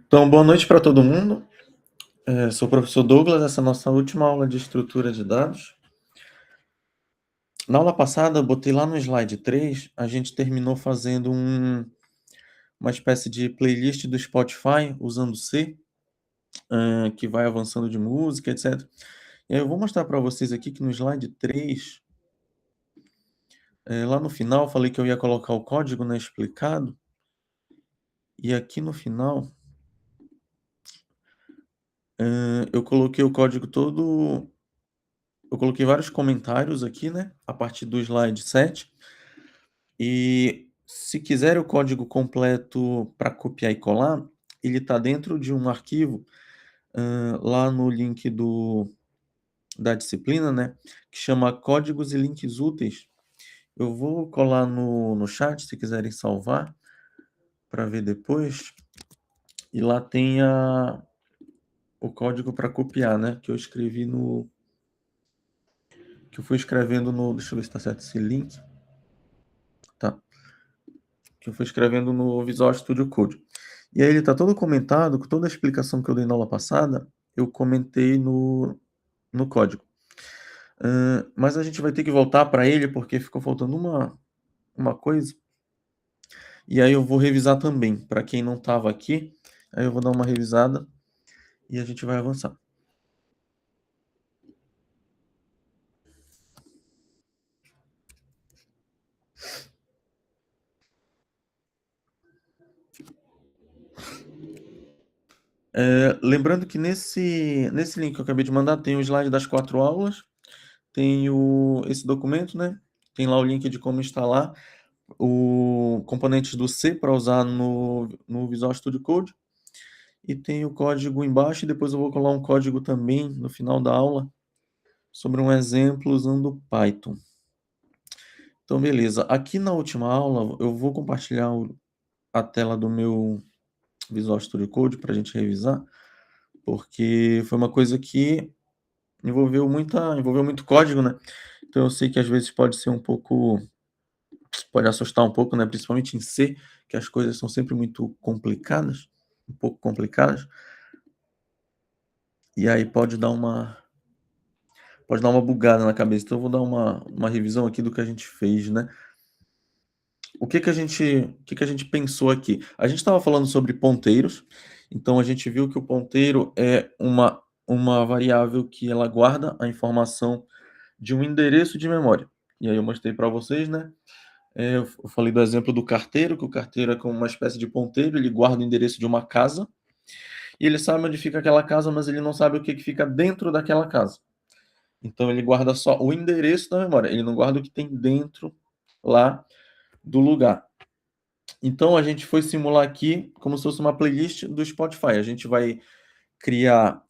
Então, boa noite para todo mundo. Sou o professor Douglas, essa é a nossa última aula de estrutura de dados. Na aula passada, eu botei lá no slide 3, a gente terminou fazendo uma espécie de playlist do Spotify usando C, que vai avançando de música, etc. E aí eu vou mostrar para vocês aqui que no slide 3, lá no final, eu falei que eu ia colocar o código, né, explicado. E aqui no final, eu coloquei o código todo. Eu coloquei vários comentários aqui, né, a partir do slide 7. E se quiser o código completo para copiar e colar, ele está dentro de um arquivo, lá no link da disciplina, né, que chama Códigos e Links Úteis. Eu vou colar no chat, se quiserem salvar, para ver depois. E lá tem o código para copiar, né, que eu escrevi que eu fui escrevendo no. Deixa eu ver se está certo esse link. Tá. Que eu fui escrevendo no Visual Studio Code. E aí ele está todo comentado, com toda a explicação que eu dei na aula passada, eu comentei no código. Mas a gente vai ter que voltar para ele, porque ficou faltando uma coisa. E aí eu vou revisar também, para quem não estava aqui, aí eu vou dar uma revisada e a gente vai avançar. Lembrando que nesse link que eu acabei de mandar tem o slide das 4 aulas, tem esse documento, né? Tem lá o link de como instalar o componentes do C para usar no Visual Studio Code. E tem o código embaixo, e depois eu vou colar um código também no final da aula sobre um exemplo usando Python. Então, beleza. Aqui na última aula eu vou compartilhar a tela do meu Visual Studio Code para a gente revisar, porque foi uma coisa que envolveu muito código, né? Então eu sei que às vezes pode assustar um pouco, né? Principalmente em C, que as coisas são sempre muito complicadas, um pouco complicadas, e aí pode dar uma bugada na cabeça. Então eu vou dar uma revisão aqui do que a gente fez, né? O que que a gente pensou aqui? A gente estava falando sobre ponteiros, então a gente viu que o ponteiro é uma variável que ela guarda a informação de um endereço de memória. E aí eu mostrei para vocês, né? Eu falei do exemplo do carteiro, que o carteiro é como uma espécie de ponteiro, ele guarda o endereço de uma casa, e ele sabe onde fica aquela casa, mas ele não sabe o que que fica dentro daquela casa. Então ele guarda só o endereço da memória, ele não guarda o que tem dentro lá do lugar. Então a gente foi simular aqui como se fosse uma playlist do Spotify. A gente vai criar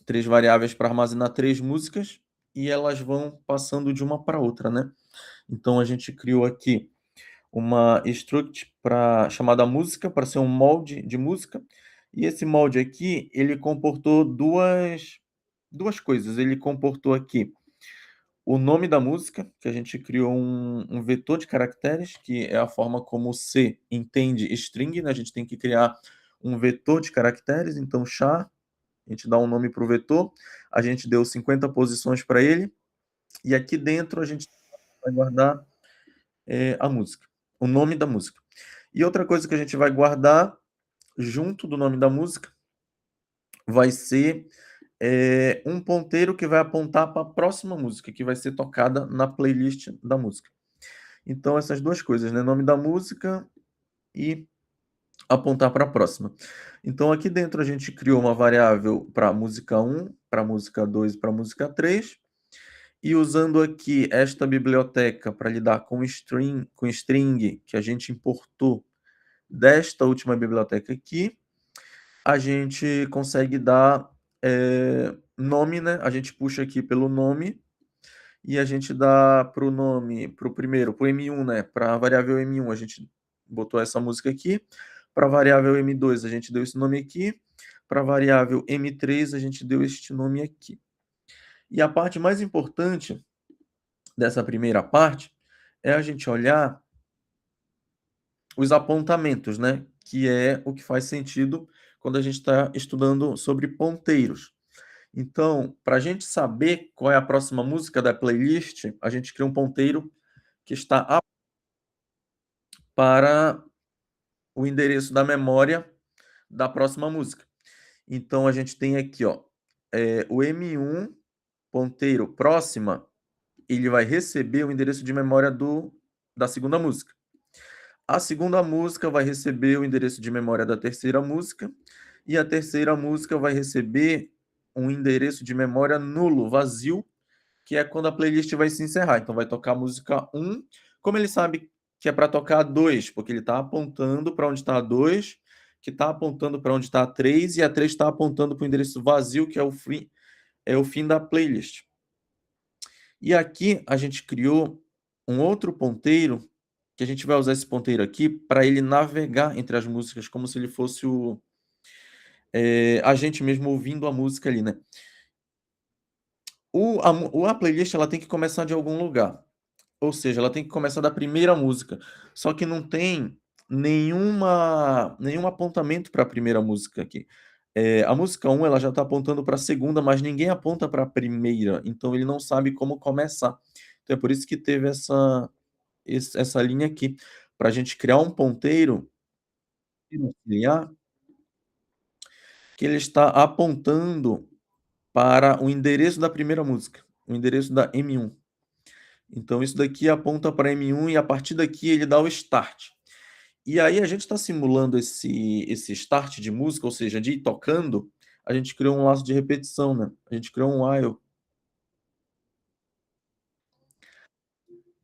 3 variáveis para armazenar 3 músicas e elas vão passando de uma para outra, né? Então a gente criou aqui uma struct chamada música para ser um molde de música. E esse molde aqui, ele comportou duas coisas. Ele comportou aqui o nome da música, que a gente criou um vetor de caracteres, que é a forma como o C entende string, né? A gente tem que criar um vetor de caracteres, então char, a gente dá um nome para o vetor, a gente deu 50 posições para ele, e aqui dentro a gente vai guardar a música, o nome da música. E outra coisa que a gente vai guardar junto do nome da música vai ser um ponteiro que vai apontar para a próxima música, que vai ser tocada na playlist da música. Então, essas duas coisas, né? Nome da música e apontar para a próxima. Então, aqui dentro a gente criou uma variável para a música 1, para a música 2 e para a música 3. E usando aqui esta biblioteca para lidar com string que a gente importou desta última biblioteca aqui, a gente consegue dar nome, né? A gente puxa aqui pelo nome e a gente dá para o nome, para o primeiro, para o M1, né? Para a variável M1, a gente botou essa música aqui. Para a variável M2, a gente deu esse nome aqui. Para a variável M3, a gente deu este nome aqui. E a parte mais importante dessa primeira parte é a gente olhar os apontamentos, né? Que é o que faz sentido quando a gente está estudando sobre ponteiros. Então, para a gente saber qual é a próxima música da playlist, a gente cria um ponteiro que está para o endereço da memória da próxima música. Então, a gente tem aqui, ó, o M1 ponteiro próxima, ele vai receber o endereço de memória da segunda música. A segunda música vai receber o endereço de memória da terceira música, e a terceira música vai receber um endereço de memória nulo, vazio, que é quando a playlist vai se encerrar. Então vai tocar a música 1, como ele sabe que é para tocar a 2, porque ele está apontando para onde está a 2, que está apontando para onde está a 3, e a 3 está apontando para o endereço vazio, que é o fim da playlist. E aqui a gente criou um outro ponteiro, que a gente vai usar esse ponteiro aqui para ele navegar entre as músicas, como se ele fosse a gente mesmo ouvindo a música ali, né? A playlist ela tem que começar de algum lugar. Ou seja, ela tem que começar da primeira música. Só que não tem nenhum apontamento para a primeira música aqui. A música 1 ela já está apontando para a segunda, mas ninguém aponta para a primeira. Então ele não sabe como começar. Então é por isso que teve essa linha aqui. Para a gente criar um ponteiro auxiliar que ele está apontando para o endereço da primeira música, o endereço da M1. Então isso daqui aponta para M1 e a partir daqui ele dá o start. E aí a gente está simulando esse start de música, ou seja, de ir tocando, a gente criou um laço de repetição, né? A gente criou um while.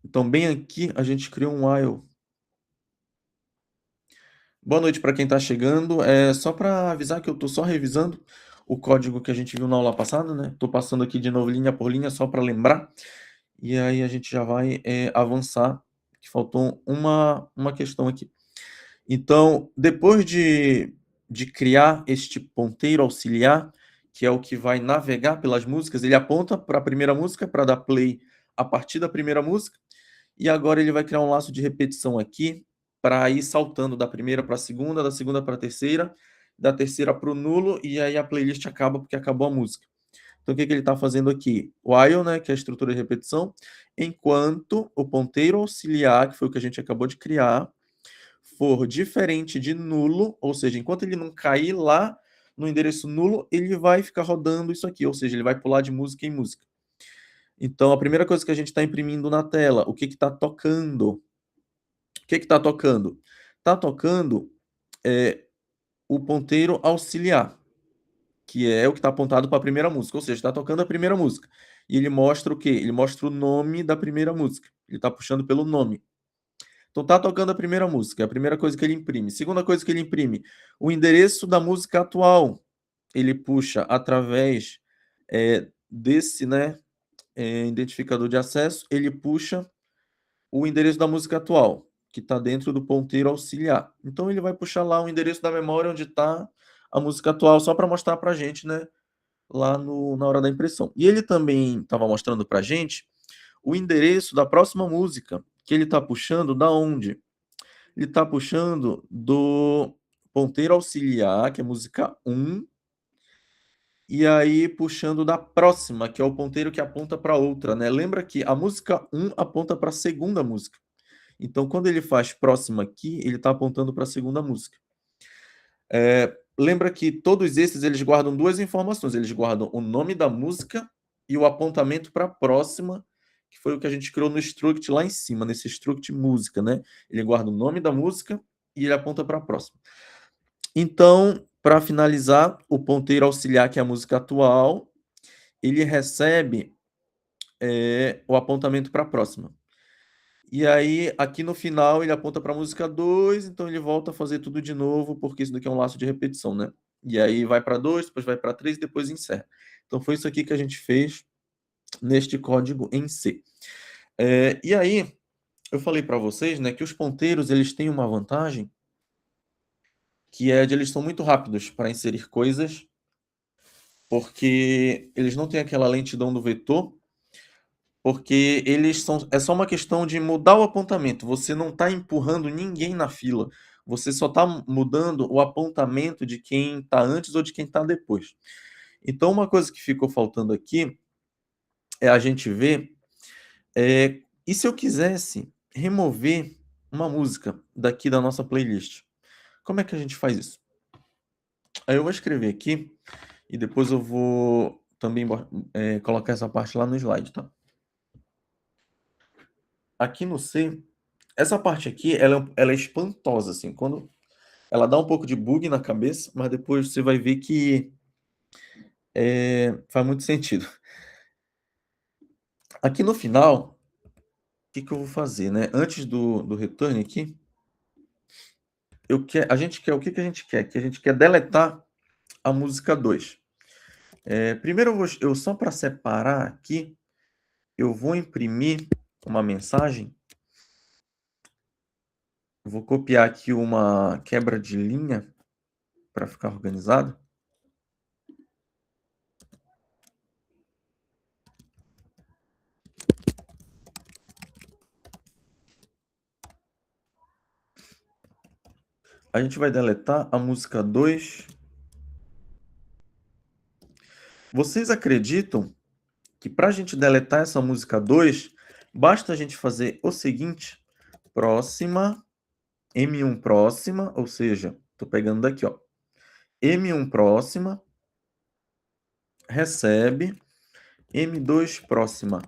Então bem aqui a gente criou um while. Boa noite para quem está chegando. É só para avisar que eu estou só revisando o código que a gente viu na aula passada, né? Estou passando aqui de novo linha por linha só para lembrar. E aí a gente já vai avançar, que faltou uma questão aqui. Então, depois de criar este ponteiro auxiliar, que é o que vai navegar pelas músicas, ele aponta para a primeira música para dar play a partir da primeira música, e agora ele vai criar um laço de repetição aqui para ir saltando da primeira para a segunda, da segunda para a terceira, da terceira para o nulo, e aí a playlist acaba porque acabou a música. Então, o que ele está fazendo aqui? While, né, que é a estrutura de repetição, enquanto o ponteiro auxiliar, que foi o que a gente acabou de criar, for diferente de nulo, ou seja, enquanto ele não cair lá no endereço nulo, ele vai ficar rodando isso aqui, ou seja, ele vai pular de música em música. Então, a primeira coisa que a gente está imprimindo na tela, o que está tocando? O que está tocando? Está tocando o ponteiro auxiliar, que é o que está apontado para a primeira música, ou seja, está tocando a primeira música. E ele mostra o quê? Ele mostra o nome da primeira música. Ele está puxando pelo nome. Então tá tocando a primeira música, é a primeira coisa que ele imprime. Segunda coisa que ele imprime, o endereço da música atual. Ele puxa através desse, né, identificador de acesso, ele puxa o endereço da música atual, que está dentro do ponteiro auxiliar. Então ele vai puxar lá o endereço da memória onde está a música atual, só para mostrar para a gente, né, lá na hora da impressão. E ele também estava mostrando para a gente o endereço da próxima música, que ele está puxando da onde? Ele está puxando do ponteiro auxiliar, que é música 1, e aí puxando da próxima, que é o ponteiro que aponta para outra, né? Lembra que a música 1 aponta para a segunda música. Então, quando ele faz próxima aqui, ele está apontando para a segunda música. Lembra que todos esses eles guardam duas informações. Eles guardam o nome da música e o apontamento para a próxima, que foi o que a gente criou no struct lá em cima, nesse struct música, né? Ele guarda o nome da música e ele aponta para a próxima. Então, para finalizar, o ponteiro auxiliar, que é a música atual, ele recebe o apontamento para a próxima. E aí, aqui no final, ele aponta para a música 2, então ele volta a fazer tudo de novo, porque isso daqui é um laço de repetição, né? E aí vai para 2, depois vai para 3 e depois encerra. Então foi isso aqui que a gente fez neste código em C. E aí, eu falei para vocês, né, que os ponteiros eles têm uma vantagem, que é de eles são muito rápidos para inserir coisas, porque eles não têm aquela lentidão do vetor, porque eles são é só uma questão de mudar o apontamento, você não está empurrando ninguém na fila, você só está mudando o apontamento de quem está antes ou de quem está depois. Então uma coisa que ficou faltando aqui é a gente ver, e se eu quisesse remover uma música daqui da nossa playlist, como é que a gente faz isso? Aí eu vou escrever aqui e depois eu vou também colocar essa parte lá no slide, tá? Aqui no C, essa parte aqui, ela é espantosa, assim, quando ela dá um pouco de bug na cabeça, mas depois você vai ver que faz muito sentido. Aqui no final, o que que eu vou fazer, né? Antes do return aqui, a gente quer, o que que a gente quer? Que a gente quer deletar a música 2. Primeiro só para separar aqui, eu vou imprimir uma mensagem, vou copiar aqui uma quebra de linha para ficar organizado. A gente vai deletar a música 2. Vocês acreditam que para a gente deletar essa música 2, basta a gente fazer o seguinte: próxima, M1 próxima, ou seja, estou pegando daqui, ó, M1 próxima, recebe, M2 próxima.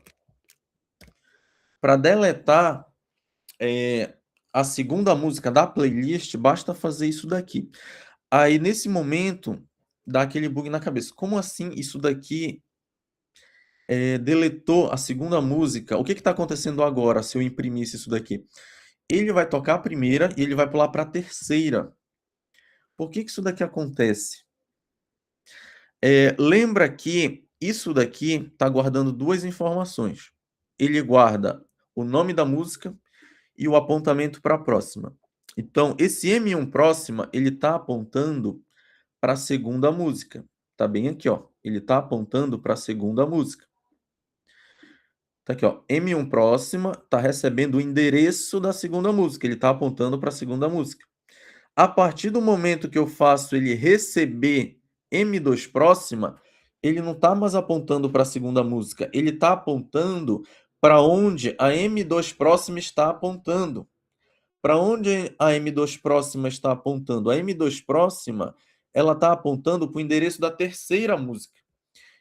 Para deletar a segunda música da playlist, basta fazer isso daqui. Aí, nesse momento, dá aquele bug na cabeça. Como assim isso daqui deletou a segunda música? O que está acontecendo agora se eu imprimisse isso daqui? Ele vai tocar a primeira e ele vai pular para a terceira. Por que que isso daqui acontece? Lembra que isso daqui está guardando duas informações. Ele guarda o nome da música e o apontamento para a próxima. Então, esse M1 próxima, ele está apontando para a segunda música. Tá bem aqui, ó. Ele está apontando para a segunda música. Tá aqui, ó. M1 próxima está recebendo o endereço da segunda música. Ele está apontando para a segunda música. A partir do momento que eu faço ele receber M2 próxima, ele não está mais apontando para a segunda música. Ele está apontando para onde a M2 próxima está apontando. Para onde a M2 próxima está apontando? A M2 próxima, ela está apontando para o endereço da terceira música.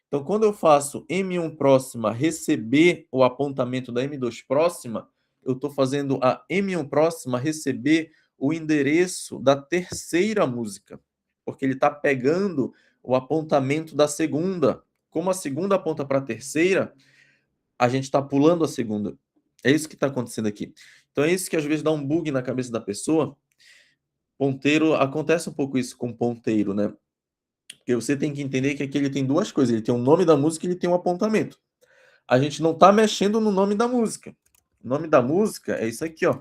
Então, quando eu faço M1 próxima receber o apontamento da M2 próxima, eu estou fazendo a M1 próxima receber o endereço da terceira música, porque ele está pegando o apontamento da segunda. Como a segunda aponta para a terceira, a gente está pulando a segunda. É isso que está acontecendo aqui. Então, é isso que às vezes dá um bug na cabeça da pessoa. Ponteiro, acontece um pouco isso com ponteiro, né? Porque você tem que entender que aqui ele tem duas coisas. Ele tem o nome da música e ele tem um apontamento. A gente não está mexendo no nome da música. O nome da música é isso aqui, ó.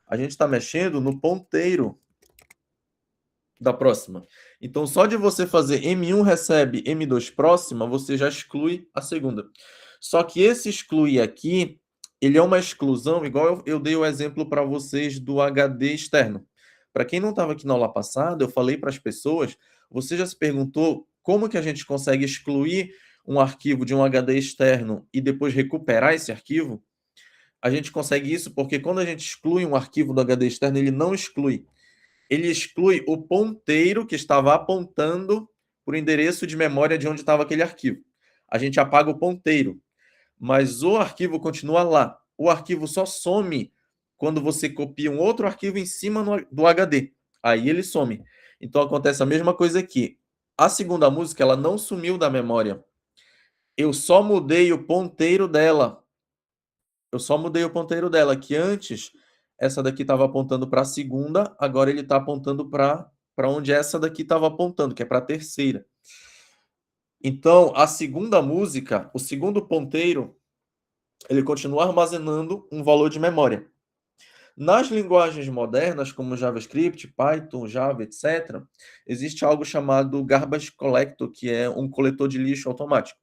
A gente está mexendo no ponteiro da próxima. Então, só de você fazer M1 recebe M2 próxima, você já exclui a segunda. Só que esse excluir aqui, ele é uma exclusão, igual eu dei o exemplo para vocês do HD externo. Para quem não estava aqui na aula passada, eu falei para as pessoas, você já se perguntou como que a gente consegue excluir um arquivo de um HD externo e depois recuperar esse arquivo? A gente consegue isso porque quando a gente exclui um arquivo do HD externo, ele exclui o ponteiro que estava apontando para o endereço de memória de onde estava aquele arquivo. A gente apaga o ponteiro, mas o arquivo continua lá. O arquivo só some quando você copia um outro arquivo em cima do HD. Aí ele some. Então acontece a mesma coisa aqui. A segunda música, ela não sumiu da memória. Eu só mudei o ponteiro dela. Que antes essa daqui estava apontando para a segunda, agora ele está apontando para onde essa daqui estava apontando, que é para a terceira. Então, a segunda música, o segundo ponteiro, ele continua armazenando um valor de memória. Nas linguagens modernas, como JavaScript, Python, Java, etc., existe algo chamado Garbage Collector, que é um coletor de lixo automático.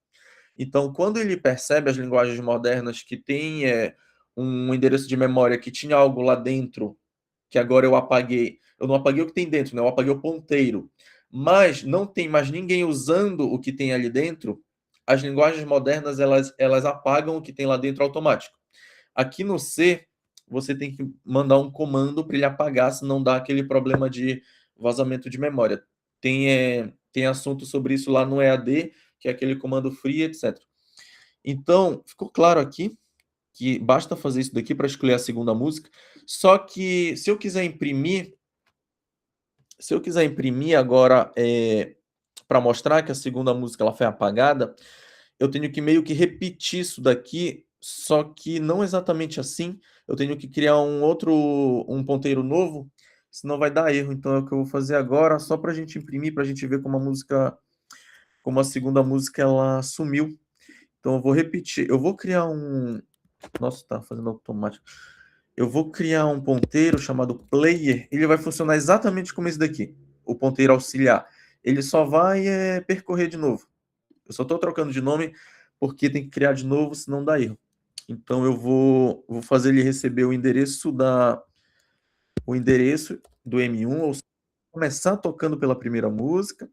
Então, quando ele percebe as linguagens modernas que tem um endereço de memória que tinha algo lá dentro, que agora eu não apaguei o que tem dentro, né? Eu apaguei o ponteiro, mas não tem mais ninguém usando o que tem ali dentro, as linguagens modernas elas apagam o que tem lá dentro automático. Aqui no C, você tem que mandar um comando para ele apagar, se não dá aquele problema de vazamento de memória. Tem assunto sobre isso lá no EAD, que é aquele comando free, etc. Então, ficou claro aqui que basta fazer isso daqui para escolher a segunda música. Só que se eu quiser imprimir agora para mostrar que a segunda música ela foi apagada, eu tenho que meio que repetir isso daqui, só que não exatamente assim. Eu tenho que criar um ponteiro novo, senão vai dar erro. Então é o que eu vou fazer agora, só para a gente imprimir, para a gente ver como a música, como a segunda música ela sumiu. Então eu vou repetir, eu vou criar um, nossa, tá fazendo automático. Eu vou criar um ponteiro chamado player. Ele vai funcionar exatamente como esse daqui, o ponteiro auxiliar. Ele só vai percorrer de novo. Eu só estou trocando de nome porque tem que criar de novo, senão dá erro. Então eu vou fazer ele receber o endereço do M1, ou seja, começar tocando pela primeira música.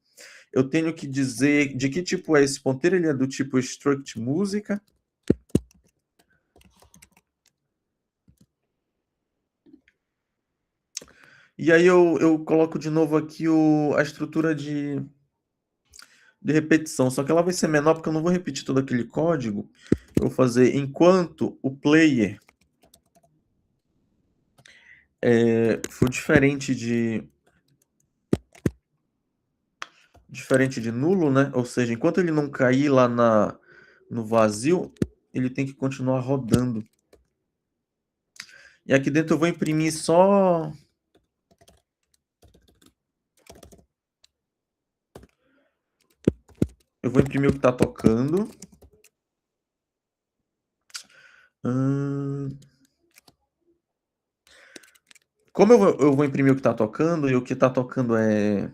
Eu tenho que dizer de que tipo é esse ponteiro. Ele é do tipo struct música. E aí eu coloco de novo aqui a estrutura de repetição, só que ela vai ser menor porque eu não vou repetir todo aquele código. Eu vou fazer enquanto o player for diferente de nulo, né? Ou seja, enquanto ele não cair lá no vazio, ele tem que continuar rodando. E aqui dentro eu vou imprimir só... Eu vou imprimir o que está tocando. Como eu vou imprimir o que está tocando, e o que está tocando é...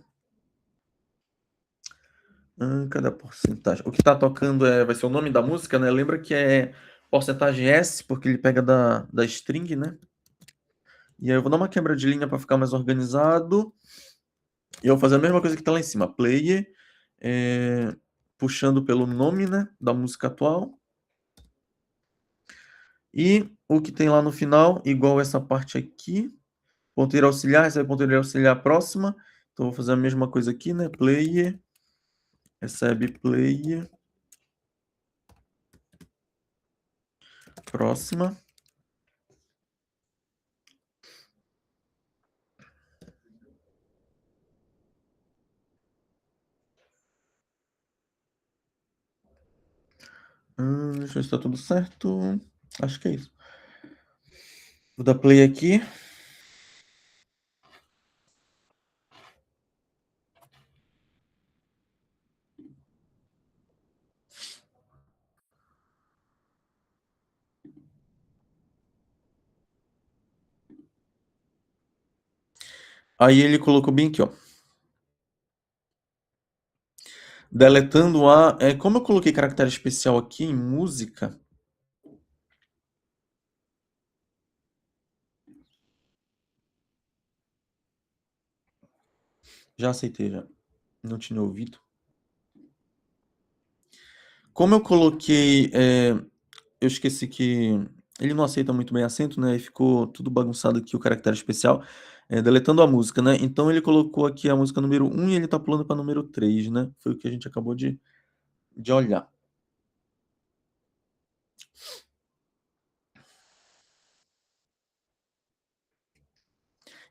cadê a porcentagem? O que está tocando vai ser o nome da música, né? Lembra que é porcentagem S, porque ele pega da string, né? E aí eu vou dar uma quebra de linha para ficar mais organizado. E eu vou fazer a mesma coisa que está lá em cima. Player, puxando pelo nome, né, da música atual. E o que tem lá no final, igual essa parte aqui. Ponteiro auxiliar, recebe ponteiro auxiliar próxima. Então, vou fazer a mesma coisa aqui, né? Player, recebe player. Próxima. Deixa eu ver se tá tudo certo. Acho que é isso. Vou dar play aqui. Aí ele colocou bem aqui, ó. Deletando a... como eu coloquei caractere especial aqui em música... Já aceitei, já. Não tinha ouvido. Como eu coloquei... eu esqueci que... Ele não aceita muito bem acento, né? E ficou tudo bagunçado aqui o caractere especial. Deletando a música, né? Então ele colocou aqui a música número 1 e ele tá pulando para número 3, né? Foi o que a gente acabou de olhar.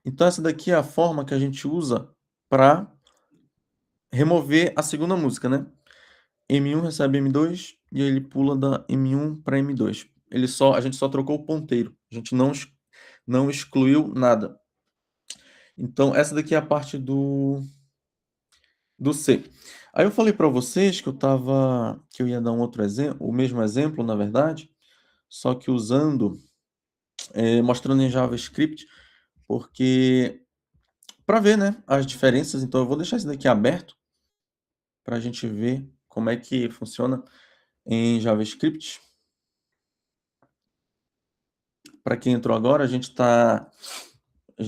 Então essa daqui é a forma que a gente usa para remover a segunda música, né? M1 recebe M2 e aí ele pula da M1 para M2. A gente só trocou o ponteiro. A gente não excluiu nada. Então essa daqui é a parte do C. Aí eu falei para vocês que eu ia dar um outro exemplo, o mesmo exemplo, na verdade, só que mostrando em JavaScript, porque para ver, né, as diferenças. Então eu vou deixar isso daqui aberto para a gente ver como é que funciona. em JavaScript. Para quem entrou agora, a gente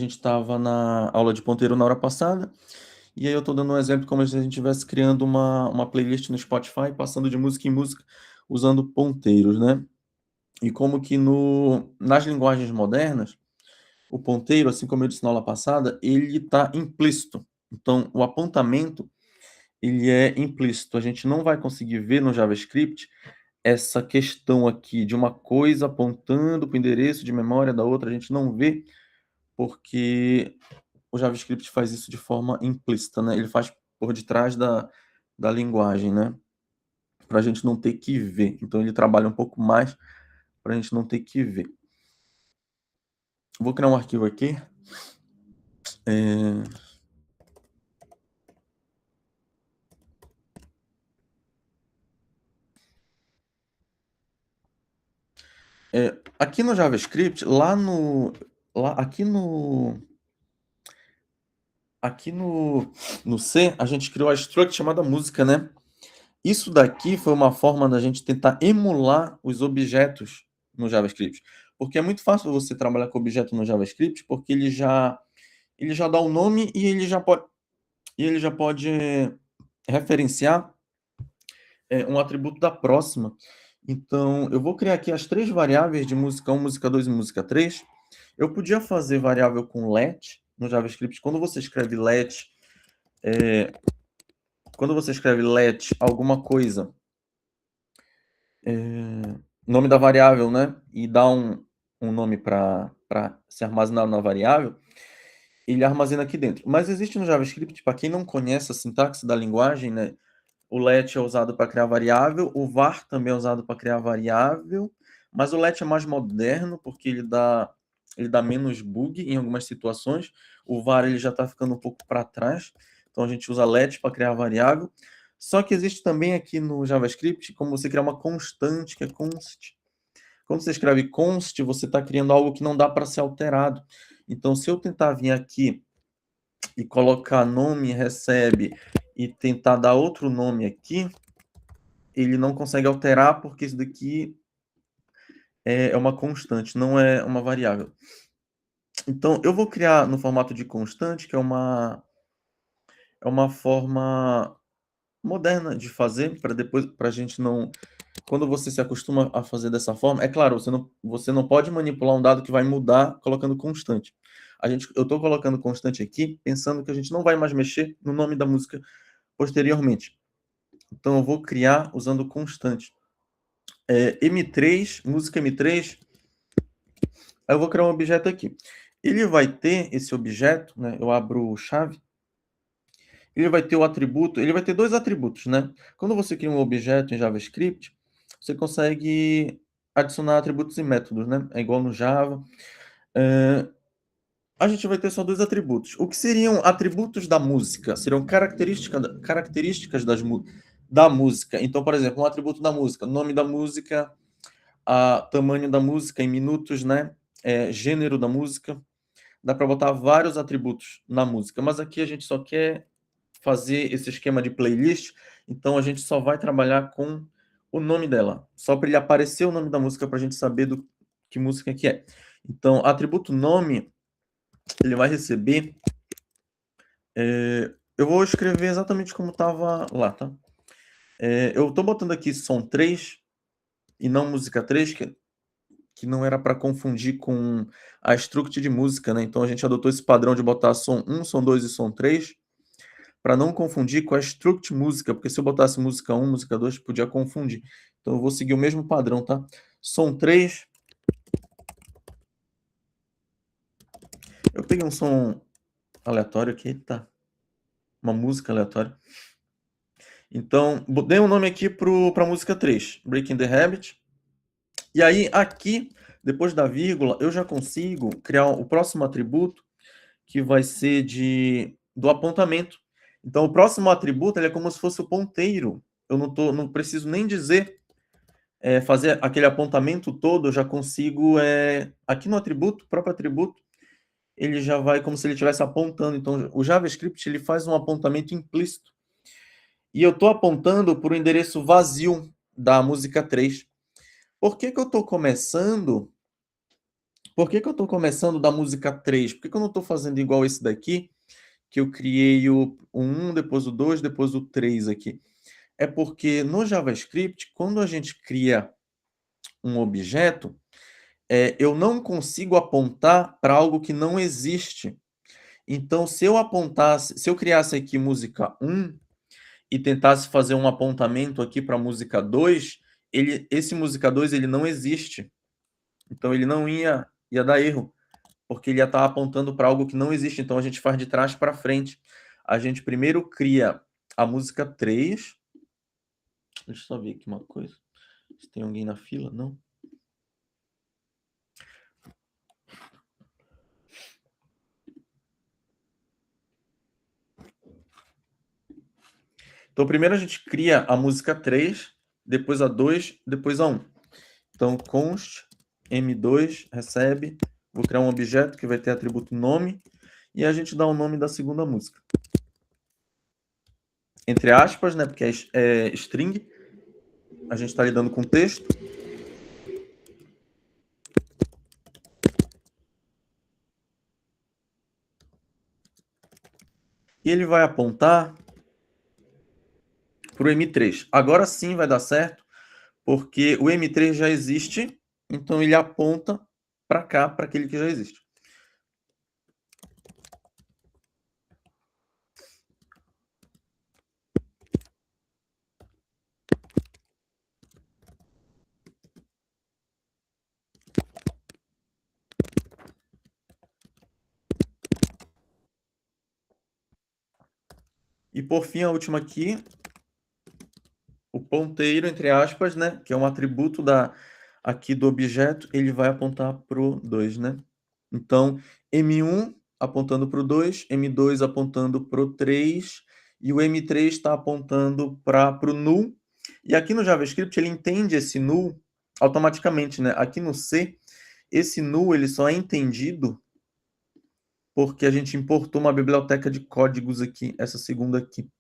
estava na aula de ponteiro na hora passada, e aí eu estou dando um exemplo como se a gente estivesse criando uma playlist no Spotify, passando de música em música, usando ponteiros, né? E como que nas linguagens modernas, o ponteiro, assim como eu disse na aula passada, ele está implícito. Então, o apontamento, ele é implícito. A gente não vai conseguir ver no JavaScript essa questão aqui de uma coisa apontando para o endereço de memória da outra, a gente não vê, porque o JavaScript faz isso de forma implícita, né? Ele faz por detrás da linguagem, né? Para a gente não ter que ver. Então, ele trabalha um pouco mais para a gente não ter que ver. Vou criar um arquivo aqui. Aqui no JavaScript, aqui no C, a gente criou a struct chamada música, né? Isso daqui foi uma forma da gente tentar emular os objetos no JavaScript. Porque é muito fácil você trabalhar com objeto no JavaScript, porque ele já dá o nome e ele já pode referenciar um atributo da próxima. Então, eu vou criar aqui as três variáveis de música 1, música 2 e música 3. Eu podia fazer variável com let no JavaScript. Quando você escreve let alguma coisa, nome da variável, né? E dá um nome para se armazenar na variável, ele armazena aqui dentro. Mas existe no JavaScript, para quem não conhece a sintaxe da linguagem, né? O let é usado para criar variável, o var também é usado para criar variável, mas o let é mais moderno, porque ele dá menos bug em algumas situações. O var ele já está ficando um pouco para trás, então a gente usa let para criar variável. Só que existe também aqui no JavaScript como você criar uma constante, que é const. Quando você escreve const, você está criando algo que não dá para ser alterado. Então, se eu tentar vir aqui e colocar nome recebe e tentar dar outro nome aqui, ele não consegue alterar porque isso daqui é uma constante, não é uma variável. Então, eu vou criar no formato de constante, que é uma forma moderna de fazer, para depois, para a gente não... Quando você se acostuma a fazer dessa forma, é claro, você não pode manipular um dado que vai mudar colocando constante. Eu estou colocando constante aqui, pensando que a gente não vai mais mexer no nome da música posteriormente. Então, eu vou criar usando constante. M3, música M3, aí eu vou criar um objeto aqui. Ele vai ter esse objeto, né? Eu abro chave. Ele vai ter o atributo, ele vai ter dois atributos, né? Quando você cria um objeto em JavaScript, você consegue adicionar atributos e métodos, né? É igual no Java. A gente vai ter só dois atributos. O que seriam atributos da música? Seriam características da música. Então, por exemplo, um atributo da música, nome da música, tamanho da música em minutos, né? Gênero da música. Dá para botar vários atributos na música, mas aqui a gente só quer fazer esse esquema de playlist, então a gente só vai trabalhar com o nome dela, só para ele aparecer o nome da música para a gente saber que música que é. Então, atributo nome, ele vai receber... eu vou escrever exatamente como estava lá, tá? Eu estou botando aqui som 3 e não música 3, que não era para confundir com a struct de música, né? Então a gente adotou esse padrão de botar som 1, som 2 e som 3, para não confundir com a struct música, porque se eu botasse música 1, música 2, podia confundir. Então eu vou seguir o mesmo padrão, tá? Som 3. Eu peguei um som aleatório aqui, tá? Uma música aleatória. Então, dei um nome aqui para a música 3, Breaking the Habit. E aí, aqui, depois da vírgula, eu já consigo criar o próximo atributo, que vai ser do apontamento. Então, o próximo atributo ele é como se fosse o ponteiro. Eu não preciso nem dizer, fazer aquele apontamento todo, eu já consigo, aqui no atributo, próprio atributo, ele já vai como se ele estivesse apontando. Então, o JavaScript ele faz um apontamento implícito. E eu estou apontando para o endereço vazio. da música 3. Por que que eu estou começando da música 3? Por que que eu não estou fazendo igual esse daqui, que eu criei o 1, depois o 2, depois o 3 aqui? É porque no JavaScript, quando a gente cria um objeto, eu não consigo apontar para algo que não existe. Então, se eu criasse aqui música 1 e tentasse fazer um apontamento aqui para música 2, esse música 2 ele não existe. Então ele não ia dar erro, porque ele ia estar apontando para algo que não existe. Então a gente faz de trás para frente. A gente primeiro cria a música 3. Deixa eu só ver aqui uma coisa. Se tem alguém na fila, não? Então primeiro a gente cria a música 3, depois a 2, depois a 1. Então const m2 recebe, vou criar um objeto que vai ter atributo nome e a gente dá o nome da segunda música. Entre aspas, né, porque é string, a gente está lidando com texto. E ele vai apontar para o M3. Agora sim vai dar certo, porque o M3 já existe, então ele aponta para cá, para aquele que já existe. E por fim, a última aqui, o ponteiro, entre aspas, né, que é um atributo aqui do objeto, ele vai apontar para o 2, né? Então, M1 apontando para o 2, M2 apontando para o 3, e o M3 está apontando para o null. E aqui no JavaScript ele entende esse null automaticamente, né? Aqui no C, esse null ele só é entendido porque a gente importou uma biblioteca de códigos aqui, essa segunda aqui.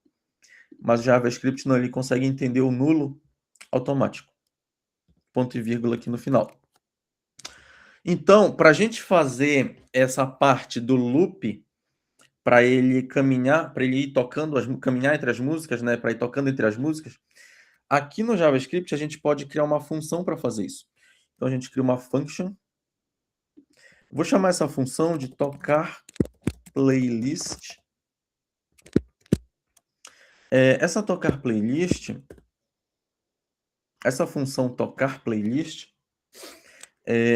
Mas o JavaScript não, ele consegue entender o nulo automático. Ponto e vírgula aqui no final. Então, para a gente fazer essa parte do loop, para ele caminhar, para ele ir tocando, caminhar entre as músicas, né? Para ir tocando entre as músicas, aqui no JavaScript a gente pode criar uma função para fazer isso. Então a gente cria uma function. Vou chamar essa função de tocar playlist. Essa tocar playlist, essa função tocar playlist,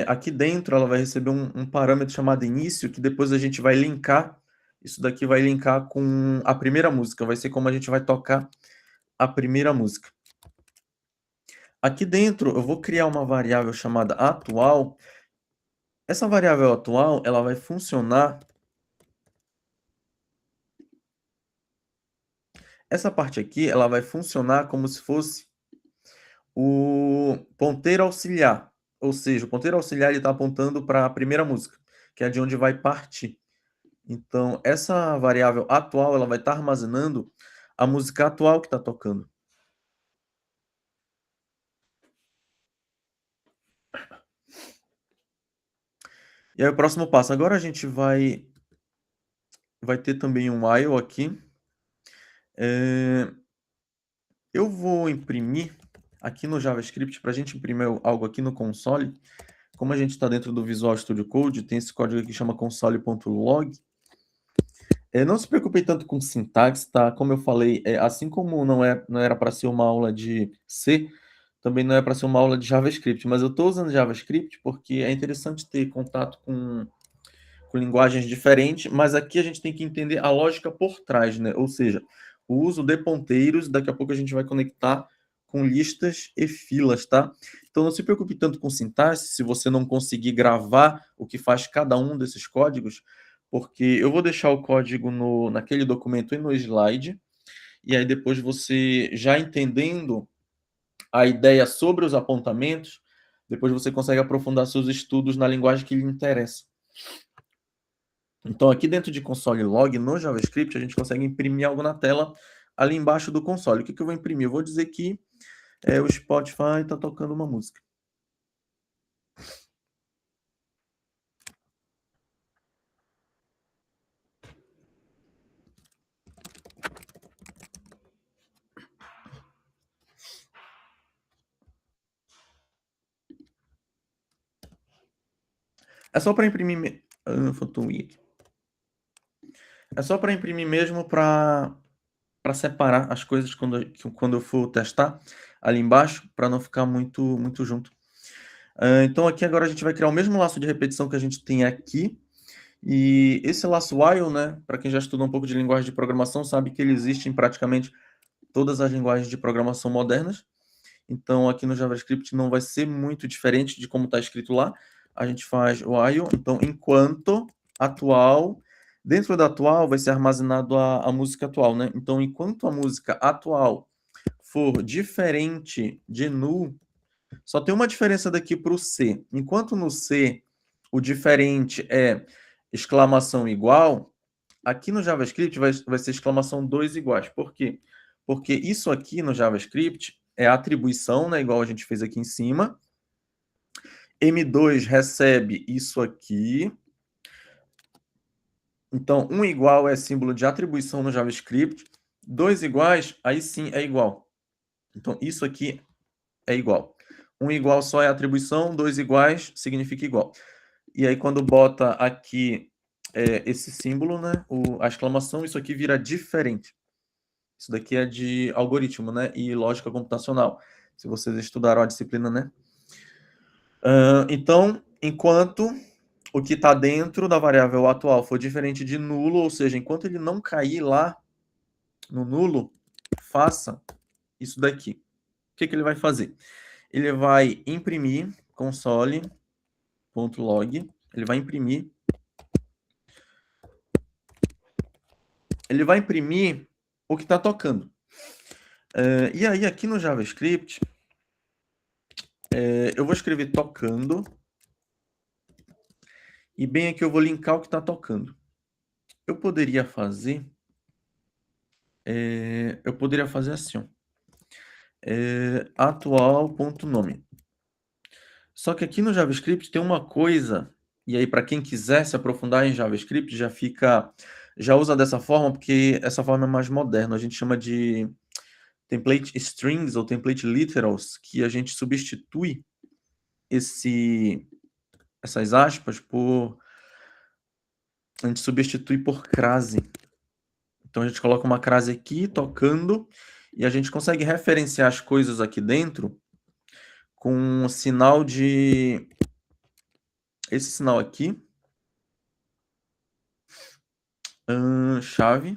aqui dentro ela vai receber um parâmetro chamado início, que depois a gente vai linkar. Isso daqui vai linkar com a primeira música, vai ser como a gente vai tocar a primeira música. Aqui dentro eu vou criar uma variável chamada atual. Essa variável atual, ela vai funcionar. Essa parte aqui, ela vai funcionar como se fosse o ponteiro auxiliar. Ou seja, o ponteiro auxiliar está apontando para a primeira música, que é de onde vai partir. Então, essa variável atual, ela vai estar armazenando a música atual que está tocando. E aí, o próximo passo. Agora a gente vai ter também um while aqui. Eu vou imprimir aqui no JavaScript, para a gente imprimir algo aqui no console. Como a gente está dentro do Visual Studio Code, tem esse código aqui que chama console.log. Não se preocupem tanto com sintaxe, tá? Como eu falei, assim como não era para ser uma aula de C, também não é para ser uma aula de JavaScript, mas eu estou usando JavaScript porque é interessante ter contato com linguagens diferentes, mas aqui a gente tem que entender a lógica por trás, né? Ou seja, o uso de ponteiros, daqui a pouco a gente vai conectar com listas e filas, tá? Então não se preocupe tanto com sintaxe, se você não conseguir gravar o que faz cada um desses códigos, porque eu vou deixar o código naquele documento e no slide, e aí depois você, já entendendo a ideia sobre os apontamentos, depois você consegue aprofundar seus estudos na linguagem que lhe interessa. Então, aqui dentro de console log, no JavaScript, a gente consegue imprimir algo na tela ali embaixo do console. O que eu vou imprimir? Eu vou dizer que O Spotify tá tocando uma música. É só para imprimir faltou um i aqui. É só para imprimir mesmo para separar as coisas quando eu for testar ali embaixo, para não ficar muito junto. Então aqui agora a gente vai criar o mesmo laço de repetição que a gente tem aqui, e esse laço while, né, para quem já estudou um pouco de linguagem de programação, sabe que ele existe em praticamente todas as linguagens de programação modernas. Então aqui no JavaScript não vai ser muito diferente de como está escrito lá. A gente faz while, então enquanto atual, dentro da atual vai ser armazenado a música atual, né? Então enquanto a música atual for diferente de null, só tem uma diferença daqui para o C. Enquanto no C o diferente é exclamação igual, aqui no JavaScript vai ser exclamação 2 iguais. Por quê? Porque isso aqui no JavaScript é atribuição, né, igual a gente fez aqui em cima. M2 recebe isso aqui. Então, 1 igual é símbolo de atribuição no JavaScript. 2 iguais, aí sim é igual. Então, isso aqui é igual. 1 igual só é atribuição, 2 iguais significa igual. E aí, quando bota aqui esse símbolo, né, a exclamação, isso aqui vira diferente. Isso daqui é de algoritmo, né, e lógica computacional. Se vocês estudaram a disciplina, né? Então, enquanto o que está dentro da variável atual for diferente de nulo, ou seja, enquanto ele não cair lá no nulo, faça isso daqui. O que ele vai fazer? Ele vai imprimir console.log, ele vai imprimir o que está tocando. E aí, aqui no JavaScript, eu vou escrever tocando, e bem aqui eu vou linkar o que está tocando. Eu poderia fazer assim, ó, atual.nome. Só que aqui no JavaScript tem uma coisa, e aí para quem quiser se aprofundar em JavaScript, já usa dessa forma, porque essa forma é mais moderna. A gente chama de template strings ou template literals, que a gente substitui essas aspas por crase. Então a gente coloca uma crase aqui tocando e a gente consegue referenciar as coisas aqui dentro com um sinal de esse sinal aqui, chave.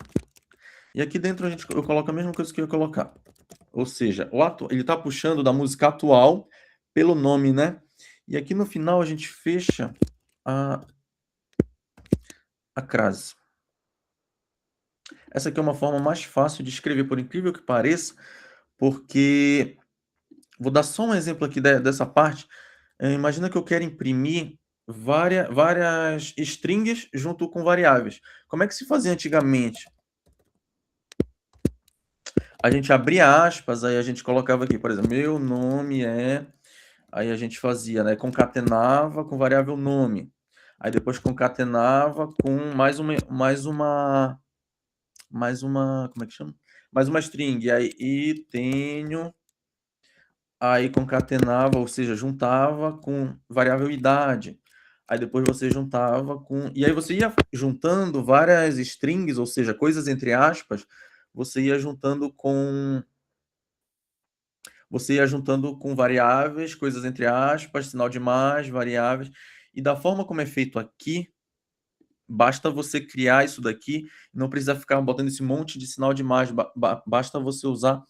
E aqui dentro eu coloco a mesma coisa que eu ia colocar. Ou seja, ele está puxando da música atual pelo nome, né? E aqui no final a gente fecha a crase. Essa aqui é uma forma mais fácil de escrever, por incrível que pareça, porque vou dar só um exemplo aqui dessa parte. Imagina que eu quero imprimir várias strings junto com variáveis. Como é que se fazia antigamente? A gente abria aspas, aí a gente colocava aqui, por exemplo, meu nome é... Aí a gente fazia, né? Concatenava com variável nome. Aí depois concatenava com como é que chama? Mais uma string. Aí tenho... Aí concatenava, ou seja, juntava com variável idade. Aí depois você juntava com... E aí você ia juntando várias strings, ou seja, coisas entre aspas, você ia juntando com variáveis, coisas entre aspas, sinal de mais, variáveis. E da forma como é feito aqui, basta você criar isso daqui, não precisa ficar botando esse monte de sinal de mais, basta você usar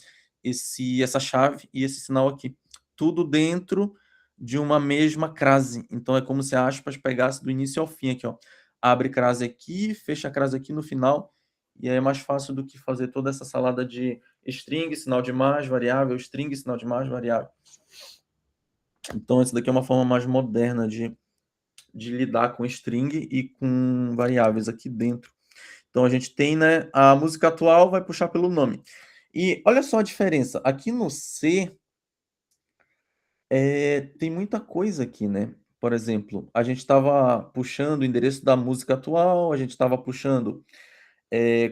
essa chave e esse sinal aqui. Tudo dentro de uma mesma crase. Então é como se a aspas pegasse do início ao fim aqui, ó. Abre crase aqui, fecha a crase aqui no final, e aí é mais fácil do que fazer toda essa salada de string, sinal de mais, variável, string, sinal de mais, variável. Então essa daqui é uma forma mais moderna de lidar com string e com variáveis aqui dentro. Então a gente tem, né, a música atual vai puxar pelo nome. E olha só a diferença. Aqui no C, Tem muita coisa aqui, né. Por exemplo, a gente estava puxando o endereço da música atual, a gente estava puxando,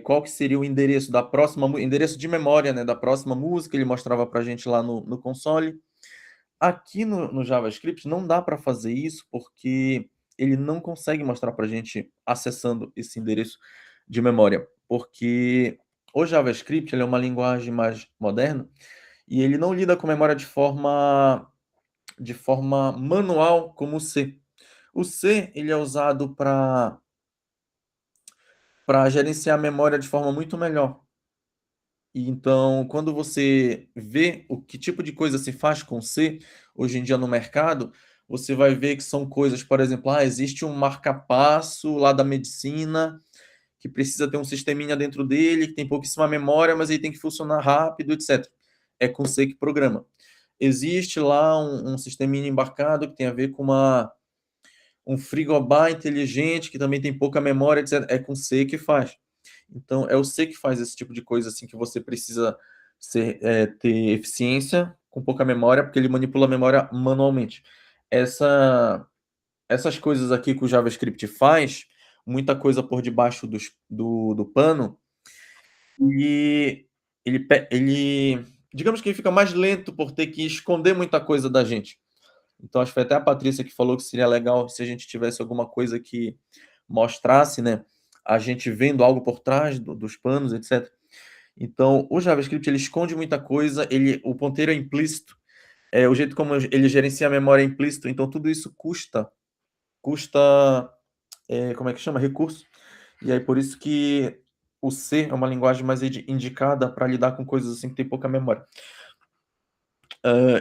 qual que seria o endereço da próxima endereço de memória, né, da próxima música, ele mostrava pra gente lá no console. Aqui no JavaScript não dá para fazer isso, porque ele não consegue mostrar para a gente acessando esse endereço de memória, porque o JavaScript ele é uma linguagem mais moderna e ele não lida com memória de forma manual como o C. O C ele é usado para gerenciar a memória de forma muito melhor. E então, quando você vê o que tipo de coisa se faz com C, hoje em dia no mercado, você vai ver que são coisas, por exemplo, existe um marca-passo lá da medicina, que precisa ter um sisteminha dentro dele, que tem pouquíssima memória, mas ele tem que funcionar rápido, etc. É com C que programa. Existe lá um sisteminha embarcado que tem a ver com um frigobar inteligente, que também tem pouca memória, etc. É com C que faz. Então, é o C que faz esse tipo de coisa, assim, que você precisa ter eficiência com pouca memória, porque ele manipula a memória manualmente. Essa essas coisas aqui que o JavaScript faz, muita coisa por debaixo do pano, e ele digamos que ele fica mais lento por ter que esconder muita coisa da gente. Então acho que foi até a Patrícia que falou que seria legal se a gente tivesse alguma coisa que mostrasse, né, a gente vendo algo por trás dos panos, etc. Então, o JavaScript ele esconde muita coisa, o ponteiro é implícito, o jeito como ele gerencia a memória é implícito, então tudo isso custa, como é que chama? Recurso. E aí por isso que o C é uma linguagem mais indicada para lidar com coisas assim que tem pouca memória.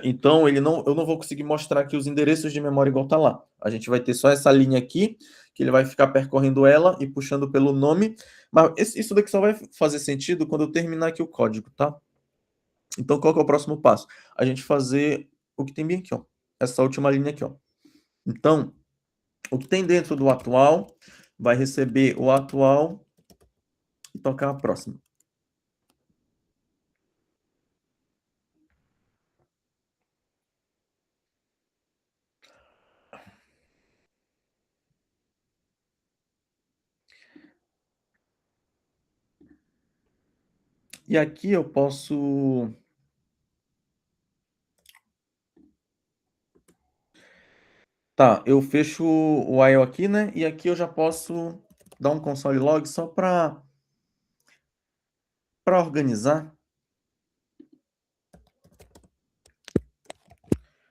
Então eu não vou conseguir mostrar aqui os endereços de memória igual tá lá. A gente vai ter só essa linha aqui, que ele vai ficar percorrendo ela e puxando pelo nome, mas isso daqui só vai fazer sentido quando eu terminar aqui o código, tá? Então qual que é o próximo passo? A gente fazer o que tem bem aqui, ó, essa última linha aqui, ó. Então, o que tem dentro do atual vai receber o atual e tocar a próxima. E aqui eu posso tá, eu fecho o while aqui, né, e aqui eu já posso dar um console log só para organizar.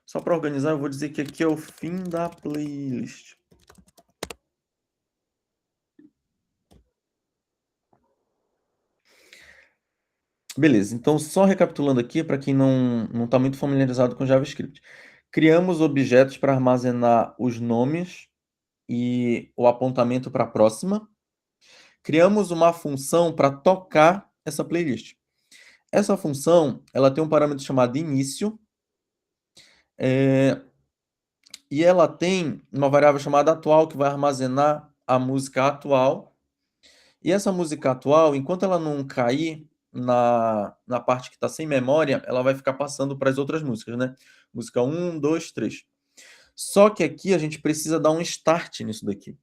Só para organizar, eu vou dizer que aqui é o fim da playlist. Beleza, então só recapitulando aqui, para quem não está muito familiarizado com JavaScript. Criamos objetos para armazenar os nomes e o apontamento para a próxima. Criamos uma função para tocar essa playlist. Essa função, ela tem um parâmetro chamado início, e ela tem uma variável chamada atual, que vai armazenar a música atual. E essa música atual, enquanto ela não cair na parte que está sem memória, ela vai ficar passando para as outras músicas, né? Música 1, 2, 3. Só que aqui a gente precisa dar um start nisso daqui.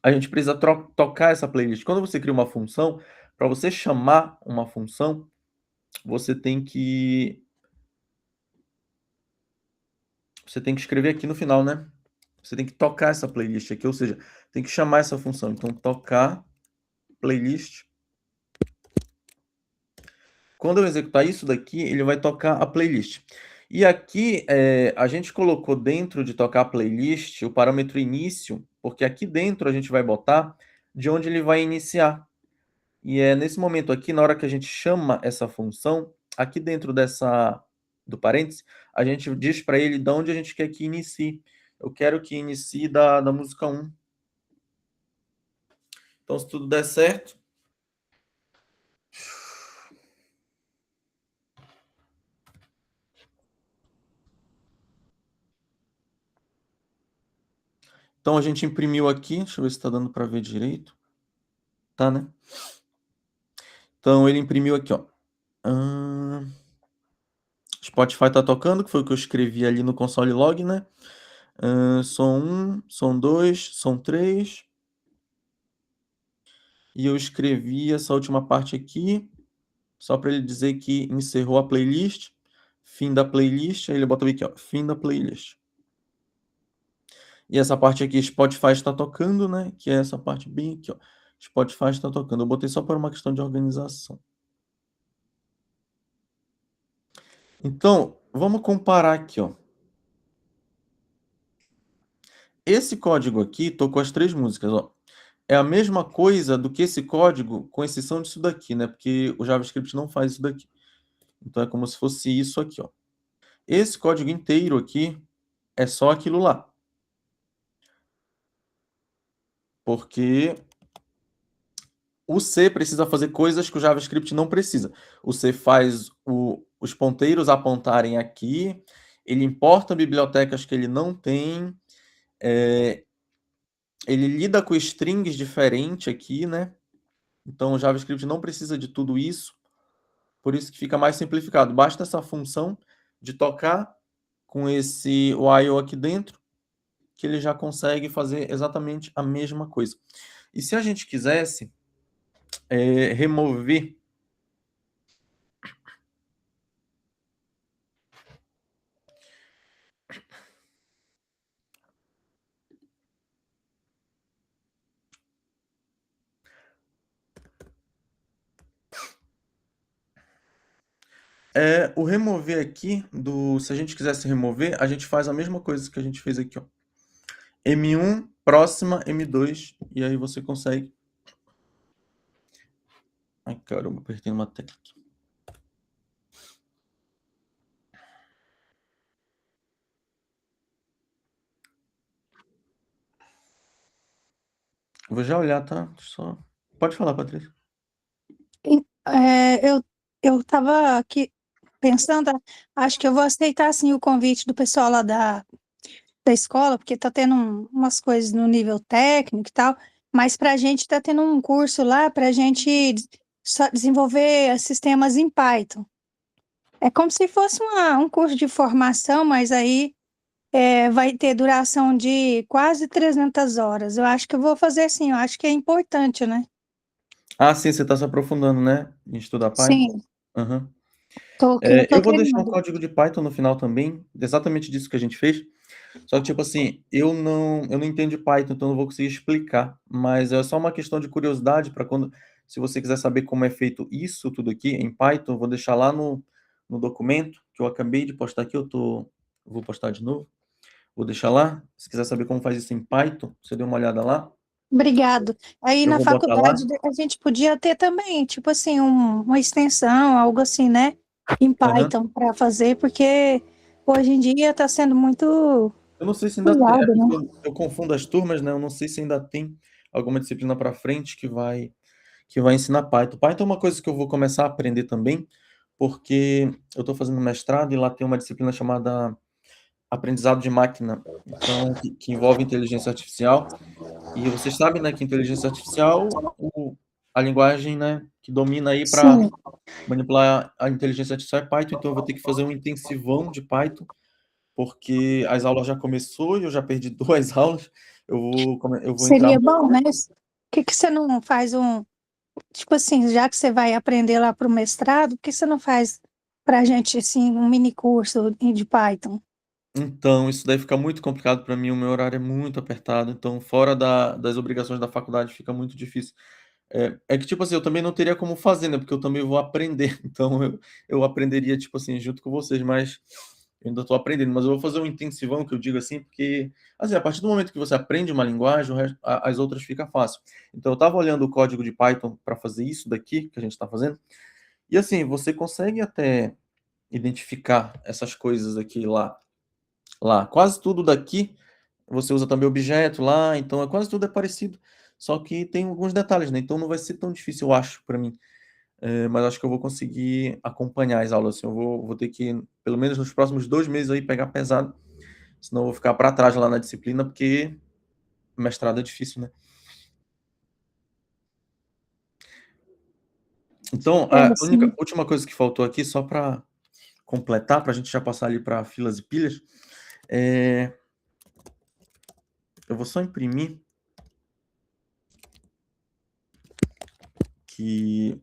A gente precisa tocar essa playlist. Quando você cria uma função, para você chamar uma função, você tem que escrever aqui no final, né? Você tem que tocar essa playlist aqui, ou seja, tem que chamar essa função. Então, tocar playlist. Quando eu executar isso daqui, ele vai tocar a playlist. E aqui, a gente colocou dentro de tocar a playlist o parâmetro início, porque aqui dentro a gente vai botar de onde ele vai iniciar. E é nesse momento aqui, na hora que a gente chama essa função, aqui dentro do parênteses, a gente diz para ele de onde a gente quer que inicie. Eu quero que inicie da música 1. Então, se tudo der certo. Então, a gente imprimiu aqui. Deixa eu ver se está dando para ver direito. Tá, né? Então, ele imprimiu aqui, ó. Spotify tá tocando, que foi o que eu escrevi ali no console log, né. Som 1, som 2, som 3. E eu escrevi essa última parte aqui, só para ele dizer que encerrou a playlist, fim da playlist, aí ele bota aqui, ó, fim da playlist. E essa parte aqui, Spotify está tocando, né, que é essa parte bem aqui, ó, Spotify está tocando. Eu botei só por uma questão de organização. Então, vamos comparar aqui, ó. Esse código aqui tocou as 3 músicas, ó. É a mesma coisa do que esse código, com exceção disso daqui, né, porque o JavaScript não faz isso daqui. Então é como se fosse isso aqui, ó. Esse código inteiro aqui é só aquilo lá. Porque o C precisa fazer coisas que o JavaScript não precisa. O C faz os ponteiros apontarem aqui, ele importa bibliotecas que ele não tem, ele lida com strings diferente aqui, né. Então o JavaScript não precisa de tudo isso, por isso que fica mais simplificado. Basta essa função de tocar com esse while aqui dentro, que ele já consegue fazer exatamente a mesma coisa. E se a gente quisesse, remover o remover aqui se a gente quisesse remover, a gente faz a mesma coisa que a gente fez aqui, ó. M1, próxima, M2, e aí você consegue. Ai, caramba, apertei uma tecla aqui. Vou já olhar, tá? Só. Pode falar, Patrícia. Eu estava aqui pensando, acho que eu vou aceitar assim o convite do pessoal lá da escola, porque está tendo umas coisas no nível técnico e tal, mas para a gente está tendo um curso lá para a gente desenvolver sistemas em Python. É como se fosse um curso de formação, mas aí vai ter duração de quase 300 horas. Eu acho que eu vou fazer assim, eu acho que é importante, né? Ah, sim, você está se aprofundando, né, em estudar Python? Sim, Aham. eu tô Eu vou deixar um querendo. código de Python no final também, exatamente disso que a gente fez. Só que, tipo assim, eu não entendo de Python, então eu não vou conseguir explicar, mas é só uma questão de curiosidade para quando se você quiser saber como é feito isso tudo aqui em Python, eu vou deixar lá no documento que eu acabei de postar aqui, vou postar de novo, vou deixar lá, se quiser saber como faz isso em Python, você dê uma olhada lá, Obrigado. Aí eu na vou botar lá. faculdade a gente podia ter também, tipo assim, uma extensão, algo assim, né? Em Aham. Python para fazer, porque hoje em dia está sendo muito Eu não sei se ainda tem, é usado, porque né? eu confundo as turmas, né, eu não sei se ainda tem alguma disciplina para frente que vai ensinar Python. Python é uma coisa que eu vou começar a aprender também, porque eu estou fazendo mestrado e lá tem uma disciplina chamada aprendizado de máquina, então que envolve inteligência artificial. E vocês sabem, né, que inteligência artificial, a linguagem, né, que domina aí para Sim, manipular a inteligência artificial é Python, então eu vou ter que fazer um intensivão de Python, porque as aulas já começou e eu já perdi 2 aulas. Eu vou entrar seria bom, amanhã. né? Por que você não faz tipo assim, já que você vai aprender lá para o mestrado, por que você não faz para a gente, assim, um mini curso de Python? Então, isso daí fica muito complicado para mim, o meu horário é muito apertado, então fora das obrigações da faculdade fica muito difícil. É que, tipo assim, eu também não teria como fazer, né, porque eu também vou aprender, então eu aprenderia, tipo assim, junto com vocês, mas eu ainda estou aprendendo. Mas eu vou fazer um intensivão, que eu digo assim, porque, assim, a partir do momento que você aprende uma linguagem, o resto as outras fica fácil. Então eu estava olhando o código de Python para fazer isso daqui, que a gente está fazendo, e assim, você consegue até identificar essas coisas aqui lá. Quase tudo daqui, você usa também objeto lá, então quase tudo é parecido, só que tem alguns detalhes, né, então não vai ser tão difícil, eu acho, para mim. Mas acho que eu vou conseguir acompanhar as aulas, assim, eu vou ter que, pelo menos nos próximos 2 meses aí, pegar pesado, senão eu vou ficar para trás lá na disciplina, porque mestrado é difícil, né. Então, É, a única assim, última coisa que faltou aqui, só para completar, para a gente já passar ali para filas e pilhas, eu vou só imprimir que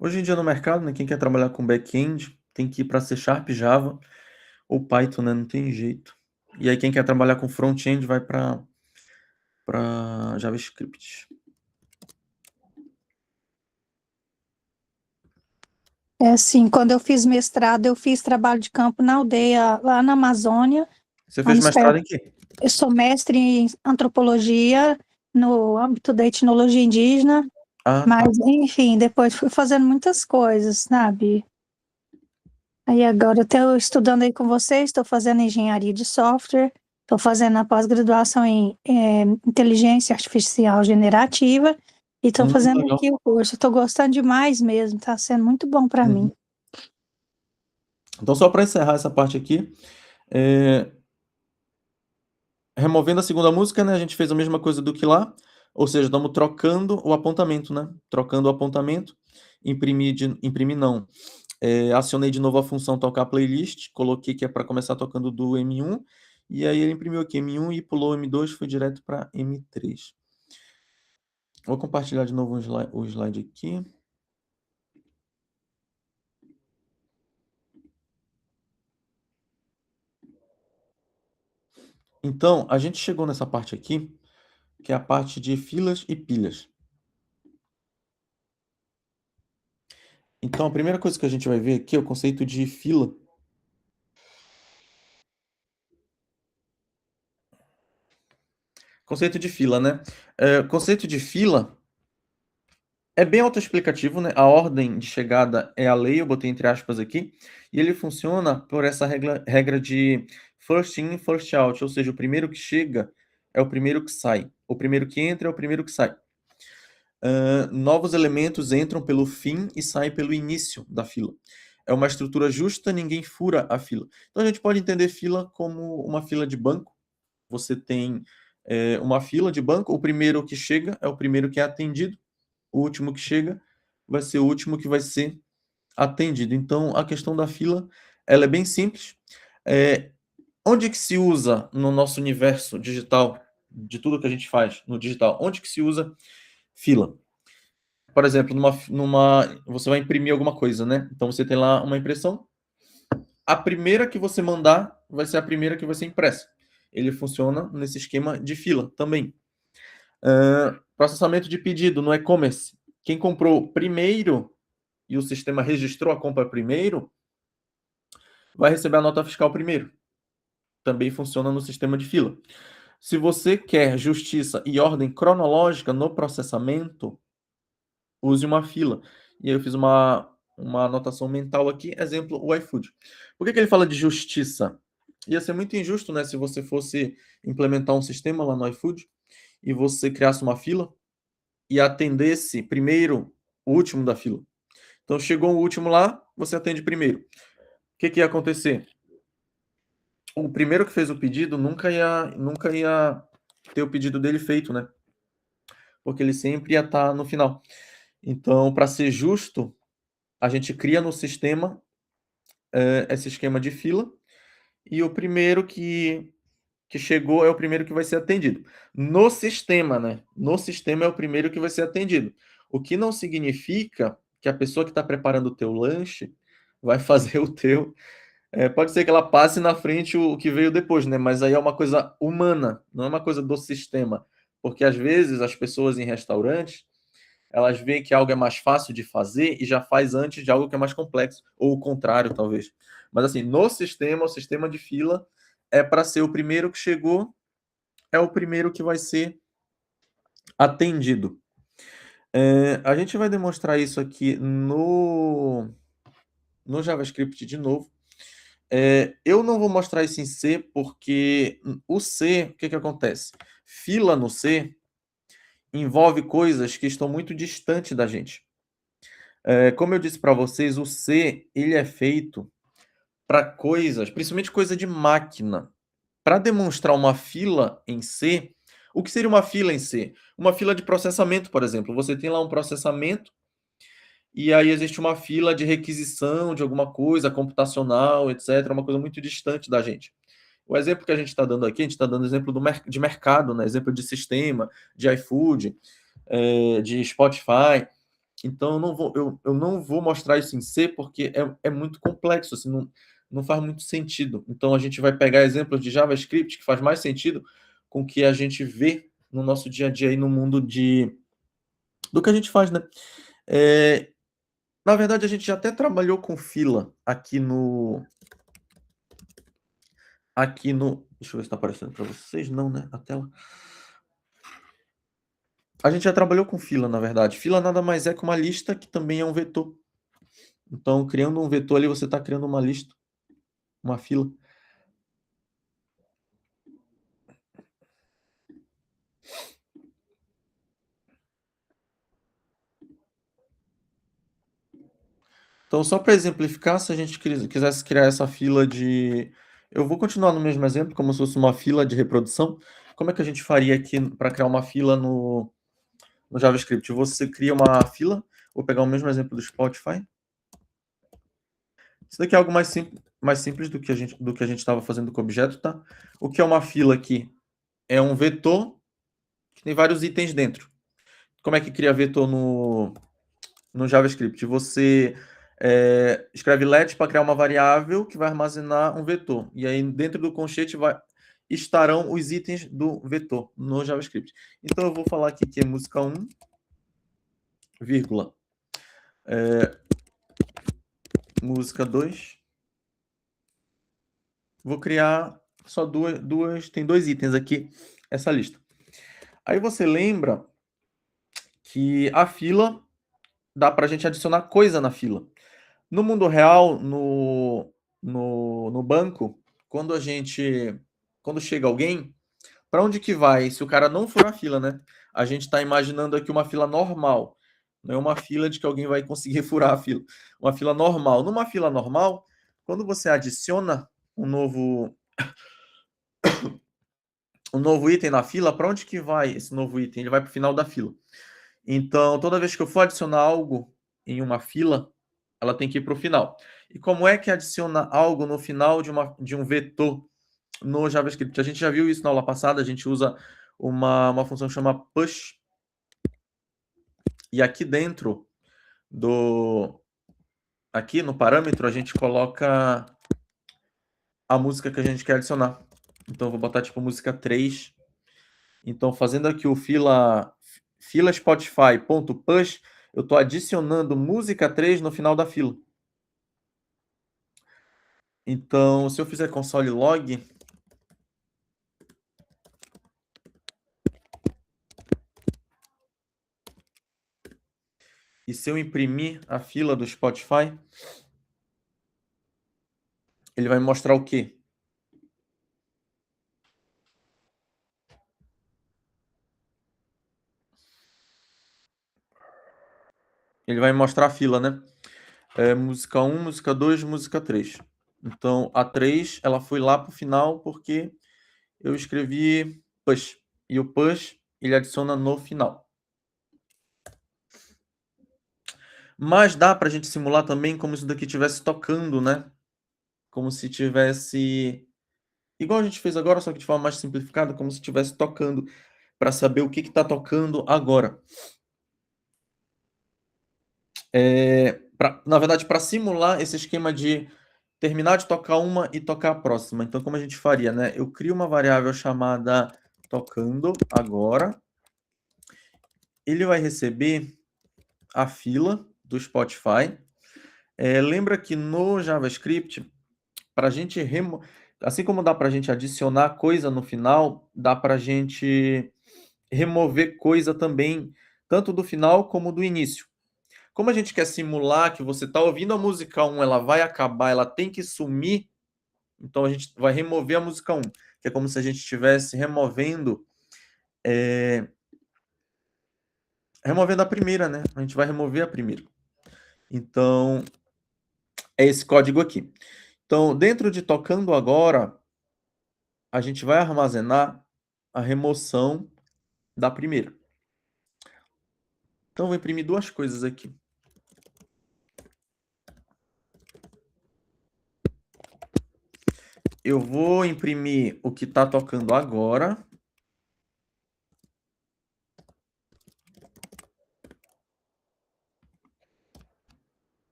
hoje em dia no mercado, né, quem quer trabalhar com back-end tem que ir para C Sharp, Java ou Python, né? Não tem jeito. E aí quem quer trabalhar com front-end vai para JavaScript. É assim, quando eu fiz mestrado, eu fiz trabalho de campo na aldeia, lá na Amazônia, Você lá fez nos pés. mestrado em quê? Eu sou mestre em antropologia no âmbito da etnologia indígena, Ah, tá. mas, enfim, depois fui fazendo muitas coisas, sabe? Aí agora eu estou estudando aí com vocês, estou fazendo engenharia de software, estou fazendo a pós-graduação em inteligência artificial generativa e estou fazendo Legal. aqui o curso. Estou gostando demais mesmo, está sendo muito bom para mim. Uhum. Então, só para encerrar essa parte aqui, removendo a segunda música, né, a gente fez a mesma coisa do que lá, ou seja, estamos trocando o apontamento, né? Trocando o apontamento, imprimir não. Acionei de novo a função tocar playlist, coloquei que é para começar tocando do M1, e aí ele imprimiu aqui M1 e pulou o M2, foi direto para M3. Vou compartilhar de novo o slide aqui. Então, a gente chegou nessa parte aqui, que é a parte de filas e pilhas. Então, a primeira coisa que a gente vai ver aqui é o conceito de fila. Conceito de fila, né? Conceito de fila é bem autoexplicativo, né? A ordem de chegada é a lei, eu botei entre aspas aqui, e ele funciona por essa regra de first in, first out, ou seja, o primeiro que chega é o primeiro que sai, o primeiro que entra é o primeiro que sai. Novos elementos entram pelo fim e saem pelo início da fila. É uma estrutura justa, ninguém fura a fila. Então a gente pode entender fila como uma fila de banco. Você tem uma fila de banco, o primeiro que chega é o primeiro que é atendido, o último que chega vai ser o último que vai ser atendido. Então, a questão da fila, ela é bem simples. Onde que se usa no nosso universo digital, de tudo que a gente faz no digital, onde que se usa fila? Por exemplo, você vai imprimir alguma coisa, né? Então, você tem lá uma impressão. A primeira que você mandar vai ser a primeira que vai ser impressa. Ele funciona nesse esquema de fila também. Processamento de pedido no e-commerce. Quem comprou primeiro e o sistema registrou a compra primeiro, vai receber a nota fiscal primeiro. Também funciona no sistema de fila. Se você quer justiça e ordem cronológica no processamento, use uma fila. E aí eu fiz uma anotação mental aqui, exemplo, o iFood. Por que ele fala de justiça? Ia ser muito injusto, né, se você fosse implementar um sistema lá no iFood e você criasse uma fila e atendesse primeiro o último da fila. Então, chegou o último lá, você atende primeiro. O que ia acontecer? O primeiro que fez o pedido nunca ia ter o pedido dele feito, né? Porque ele sempre ia estar no final. Então, para ser justo, a gente cria no sistema esse esquema de fila e o primeiro que chegou é o primeiro que vai ser atendido. No sistema, né? No sistema é o primeiro que vai ser atendido. O que não significa que a pessoa que está preparando o teu lanche vai fazer o teu. Pode ser que ela passe na frente o que veio depois, né? Mas aí é uma coisa humana, não é uma coisa do sistema. Porque às vezes as pessoas em restaurantes, elas veem que algo é mais fácil de fazer e já faz antes de algo que é mais complexo, ou o contrário, talvez. Mas assim, no sistema, o sistema de fila é para ser o primeiro que chegou, é o primeiro que vai ser atendido. A gente vai demonstrar isso aqui no JavaScript de novo. Eu não vou mostrar isso em C, porque o C, o que acontece? Fila no C envolve coisas que estão muito distantes da gente. Como eu disse para vocês, o C, ele é feito para coisas, principalmente coisa de máquina. Para demonstrar uma fila em C, o que seria uma fila em C? Uma fila de processamento, por exemplo. Você tem lá um processamento e aí existe uma fila de requisição de alguma coisa computacional, etc., uma coisa muito distante da gente. O exemplo que a gente está dando aqui, a gente está dando exemplo de mercado, né? Exemplo de sistema, de iFood, de Spotify. Então, eu não vou mostrar isso em C porque é muito complexo, assim, não faz muito sentido. Então, a gente vai pegar exemplos de JavaScript que faz mais sentido com o que a gente vê no nosso dia a dia aí no mundo do que a gente faz, né? Na verdade, a gente já até trabalhou com fila aqui no. Deixa eu ver se está aparecendo para vocês. Não, né? A tela. A gente já trabalhou com fila, na verdade. Fila nada mais é que uma lista que também é um vetor. Então, criando um vetor ali, você está criando uma lista, uma fila. Então, só para exemplificar, se a gente quisesse criar essa fila de. Eu vou continuar no mesmo exemplo, como se fosse uma fila de reprodução. Como é que a gente faria aqui para criar uma fila no JavaScript? Você cria uma fila, vou pegar o mesmo exemplo do Spotify. Isso daqui é algo mais simples do que a gente estava fazendo com o objeto, tá? O que é uma fila aqui? É um vetor que tem vários itens dentro. Como é que cria vetor no JavaScript? Você escreve let para criar uma variável que vai armazenar um vetor. E aí, dentro do conchete, estarão os itens do vetor no JavaScript. Então, eu vou falar aqui que é música 1, vírgula, música 2. Vou criar só tem 2 itens aqui, essa lista. Aí você lembra que a fila dá para a gente adicionar coisa na fila. No mundo real, no banco, quando chega alguém, para onde que vai? Se o cara não for a fila, né? A gente está imaginando aqui uma fila normal, não é uma fila de que alguém vai conseguir furar a fila. Uma fila normal. Numa fila normal, quando você adiciona um novo item na fila, para onde que vai esse novo item? Ele vai para o final da fila. Então, toda vez que eu for adicionar algo em uma fila, ela tem que ir para o final. E como é que adiciona algo no final de um vetor no JavaScript? A gente já viu isso na aula passada, a gente usa uma função que chama push. E aqui dentro aqui no parâmetro, a gente coloca a música que a gente quer adicionar. Então, eu vou botar tipo música 3. Então, fazendo aqui o fila Spotify.push, eu estou adicionando música 3 no final da fila. Então, se eu fizer console log, e se eu imprimir a fila do Spotify, ele vai mostrar o quê? Ele vai mostrar a fila, né? Música 1, música 2, música 3. Então, a 3, ela foi lá para o final porque eu escrevi push. E o push, ele adiciona no final. Mas dá para a gente simular também como se isso daqui estivesse tocando, né? Como se tivesse... Igual a gente fez agora, só que de forma mais simplificada, como se estivesse tocando, para saber o que está tocando agora. Na verdade, para simular esse esquema de terminar de tocar uma e tocar a próxima. Então, como a gente faria, né? Eu crio uma variável chamada tocando agora. Ele vai receber a fila do Spotify. Lembra que no JavaScript, para a gente assim como dá para a gente adicionar coisa no final, dá para a gente remover coisa também, tanto do final como do início. Como a gente quer simular que você está ouvindo a música 1, ela vai acabar, ela tem que sumir, então a gente vai remover a música 1, que é como se a gente estivesse removendo removendo a primeira, né? A gente vai remover a primeira. Então, é esse código aqui. Então, dentro de tocando agora, a gente vai armazenar a remoção da primeira. Então, vou imprimir duas coisas aqui. Eu vou imprimir o que está tocando agora.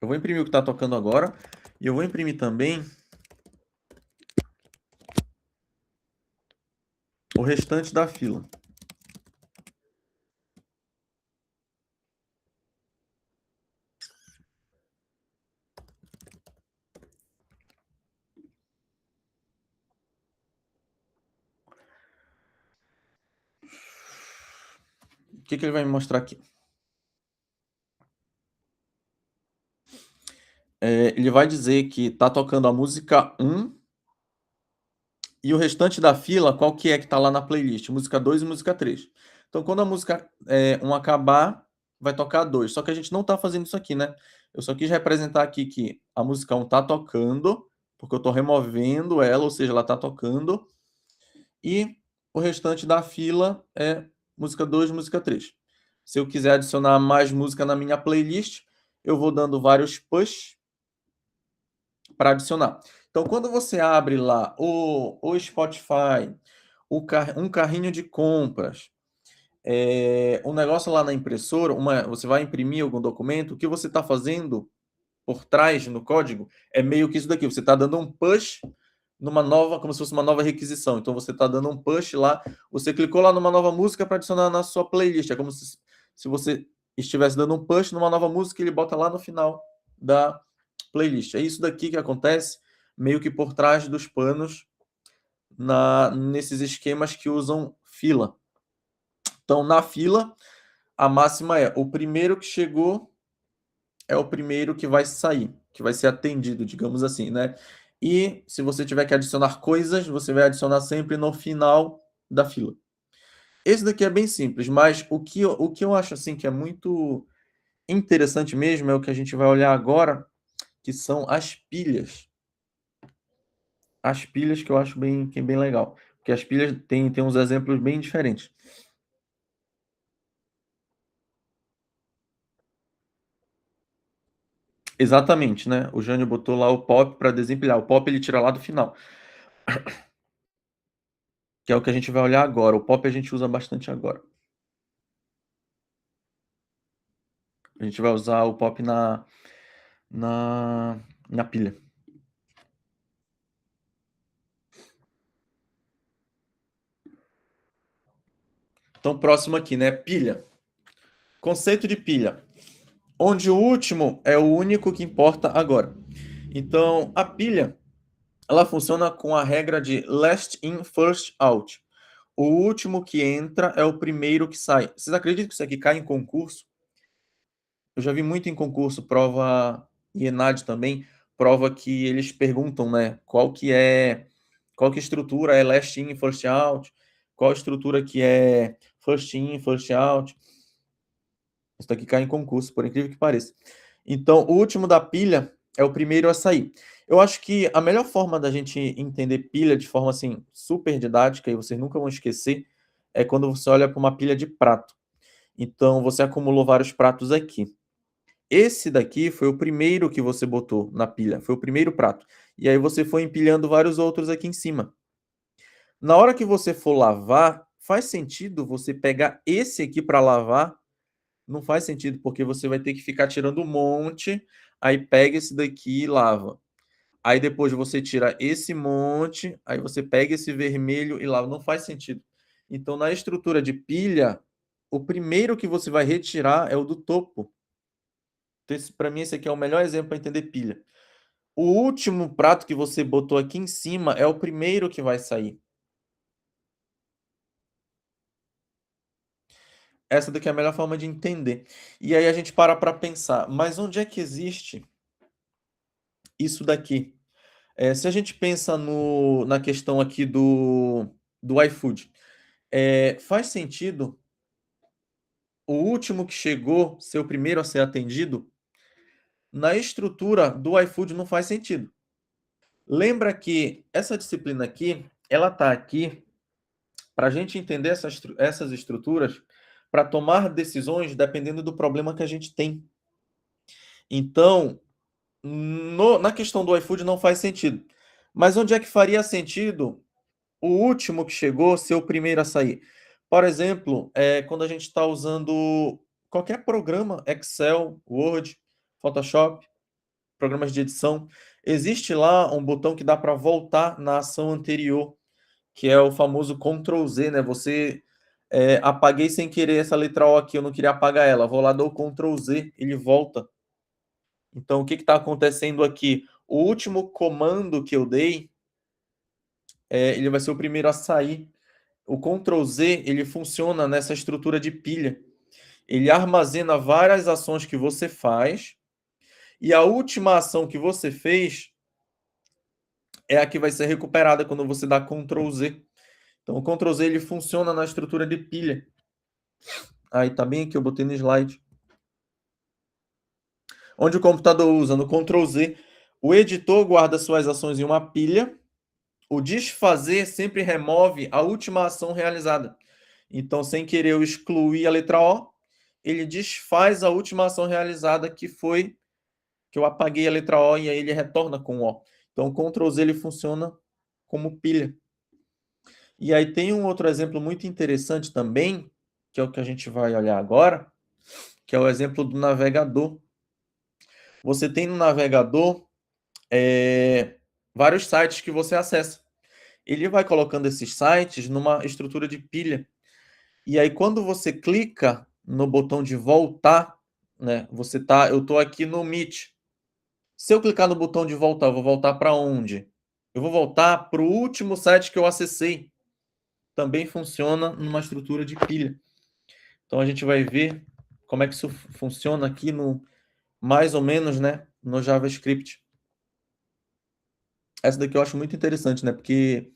Eu vou imprimir o que está tocando agora. E eu vou imprimir também o restante da fila. O que ele vai me mostrar aqui? Ele vai dizer que está tocando a música 1 e o restante da fila, qual que é que está lá na playlist? Música 2 e música 3. Então, quando a música 1 acabar, vai tocar a 2. Só que a gente não está fazendo isso aqui, né? Eu só quis representar aqui que a música 1 está tocando, porque eu estou removendo ela, ou seja, ela está tocando. E o restante da fila é música 2, música 3. Se eu quiser adicionar mais música na minha playlist, eu vou dando vários push para adicionar. Então, quando você abre lá o Spotify, um carrinho de compras, um negócio lá na impressora, você vai imprimir algum documento, o que você está fazendo por trás no código é meio que isso daqui. Você está dando um push numa nova, como se fosse uma nova requisição. Então, você está dando um push lá, você clicou lá numa nova música para adicionar na sua playlist. É como se você estivesse dando um push numa nova música e ele bota lá no final da playlist. É isso daqui que acontece meio que por trás dos panos nesses esquemas que usam fila. Então, na fila, a máxima é o primeiro que chegou é o primeiro que vai sair, que vai ser atendido, digamos assim, né? E se você tiver que adicionar coisas, você vai adicionar sempre no final da fila. Esse daqui é bem simples, mas o que eu acho assim que é muito interessante mesmo é o que a gente vai olhar agora, que são as pilhas. As pilhas que eu acho que é bem legal. Porque as pilhas tem uns exemplos bem diferentes. Exatamente, né? O Jânio botou lá o pop para desempilhar. O pop ele tira lá do final. Que é o que a gente vai olhar agora. O pop a gente usa bastante agora. A gente vai usar o pop na pilha. Então, próximo aqui, né? Pilha. Conceito de pilha. Onde o último é o único que importa agora. Então, a pilha, ela funciona com a regra de last in, first out. O último que entra é o primeiro que sai. Vocês acreditam que isso aqui cai em concurso? Eu já vi muito em concurso, prova e ENAD também, prova que eles perguntam, né, qual que estrutura é last in, first out, qual estrutura que é first in, first out. Isso daqui cai em concurso, por incrível que pareça. Então, o último da pilha é o primeiro a sair. Eu acho que a melhor forma da gente entender pilha de forma assim super didática e vocês nunca vão esquecer é quando você olha para uma pilha de prato. Então, você acumulou vários pratos aqui. Esse daqui foi o primeiro que você botou na pilha, foi o primeiro prato. E aí você foi empilhando vários outros aqui em cima. Na hora que você for lavar, faz sentido você pegar esse aqui para lavar? Não faz sentido, porque você vai ter que ficar tirando um monte, aí pega esse daqui e lava. Aí depois você tira esse monte, aí você pega esse vermelho e lava. Não faz sentido. Então, na estrutura de pilha, o primeiro que você vai retirar é o do topo. Para mim, esse aqui é o melhor exemplo para entender pilha. O último prato que você botou aqui em cima é o primeiro que vai sair. Essa daqui é a melhor forma de entender. E aí a gente para pensar, mas onde é que existe isso daqui? Se a gente pensa na questão aqui do iFood, faz sentido o último que chegou ser o primeiro a ser atendido, na estrutura do iFood não faz sentido. Lembra que essa disciplina aqui, ela está aqui para a gente entender essas estruturas para tomar decisões dependendo do problema que a gente tem. Então, na questão do iFood não faz sentido. Mas onde é que faria sentido o último que chegou ser o primeiro a sair? Por exemplo, quando a gente está usando qualquer programa, Excel, Word, Photoshop, programas de edição, existe lá um botão que dá para voltar na ação anterior, que é o famoso Ctrl Z, né? Você apaguei sem querer essa letra O aqui, eu não queria apagar ela. Vou lá, dou Ctrl Z, ele volta. Então, o que está acontecendo aqui? O último comando que eu dei, ele vai ser o primeiro a sair. O Ctrl Z, ele funciona nessa estrutura de pilha. Ele armazena várias ações que você faz, e a última ação que você fez é a que vai ser recuperada quando você dá Ctrl Z. Então, o Ctrl Z ele funciona na estrutura de pilha. Aí tá bem aqui, eu botei no slide. Onde o computador usa no Ctrl Z, o editor guarda suas ações em uma pilha. O desfazer sempre remove a última ação realizada. Então, sem querer eu excluir a letra O, ele desfaz a última ação realizada, que foi que eu apaguei a letra O, e aí ele retorna com O. Então, o Ctrl Z ele funciona como pilha. E aí tem um outro exemplo muito interessante também, que é o que a gente vai olhar agora, que é o exemplo do navegador. Você tem no navegador vários sites que você acessa. Ele vai colocando esses sites numa estrutura de pilha. E aí, quando você clica no botão de voltar, né? Eu estou aqui no Meet. Se eu clicar no botão de voltar, eu vou voltar para onde? Eu vou voltar para o último site que eu acessei. Também funciona numa estrutura de pilha. Então a gente vai ver como é que isso funciona aqui no mais ou menos, né, no JavaScript. Essa daqui eu acho muito interessante, né, porque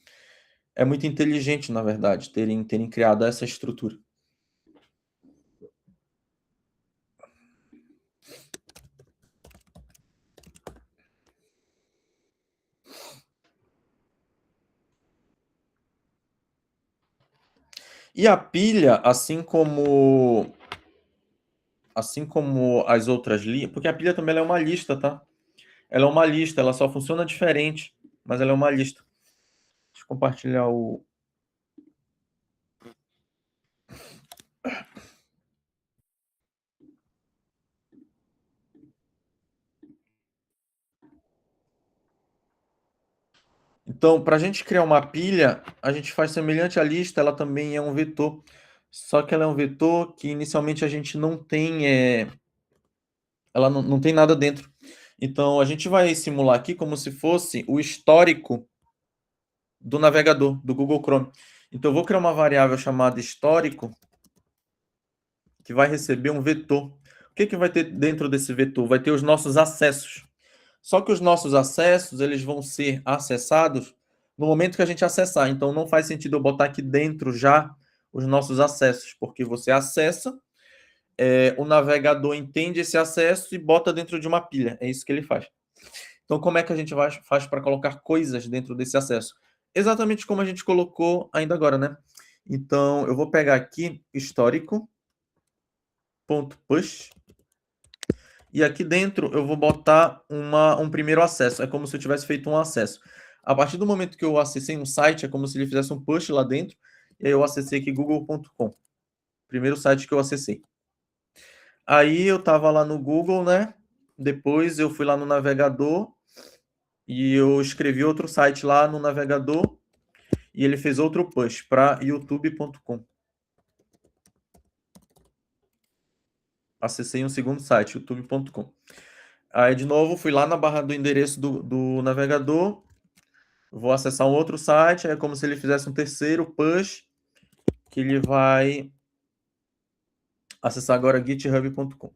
é muito inteligente, na verdade, terem criado essa estrutura. E a pilha, assim como as outras linhas, porque a pilha também é uma lista, tá? Ela é uma lista, ela só funciona diferente, mas ela é uma lista. Deixa eu compartilhar o... Então, para a gente criar uma pilha, a gente faz semelhante à lista, ela também é um vetor. Só que ela é um vetor que inicialmente a gente não tem, ela não tem nada dentro. Então, a gente vai simular aqui como se fosse o histórico do navegador, do Google Chrome. Então, eu vou criar uma variável chamada histórico, que vai receber um vetor. O que vai ter dentro desse vetor? Vai ter os nossos acessos. Só que os nossos acessos, eles vão ser acessados no momento que a gente acessar. Então, não faz sentido eu botar aqui dentro já os nossos acessos, porque você acessa, o navegador entende esse acesso e bota dentro de uma pilha. É isso que ele faz. Então, como é que a gente faz para colocar coisas dentro desse acesso? Exatamente como a gente colocou ainda agora, né? Então, eu vou pegar aqui histórico.push e aqui dentro eu vou botar um primeiro acesso. É como se eu tivesse feito um acesso. A partir do momento que eu acessei um site, é como se ele fizesse um push lá dentro. E aí eu acessei aqui google.com. Primeiro site que eu acessei. Aí eu estava lá no Google, né? Depois eu fui lá no navegador e eu escrevi outro site lá no navegador e ele fez outro push para youtube.com. Acessei um segundo site, youtube.com. Aí, de novo, fui lá na barra do endereço do navegador, vou acessar um outro site, é como se ele fizesse um terceiro push, que ele vai acessar agora github.com.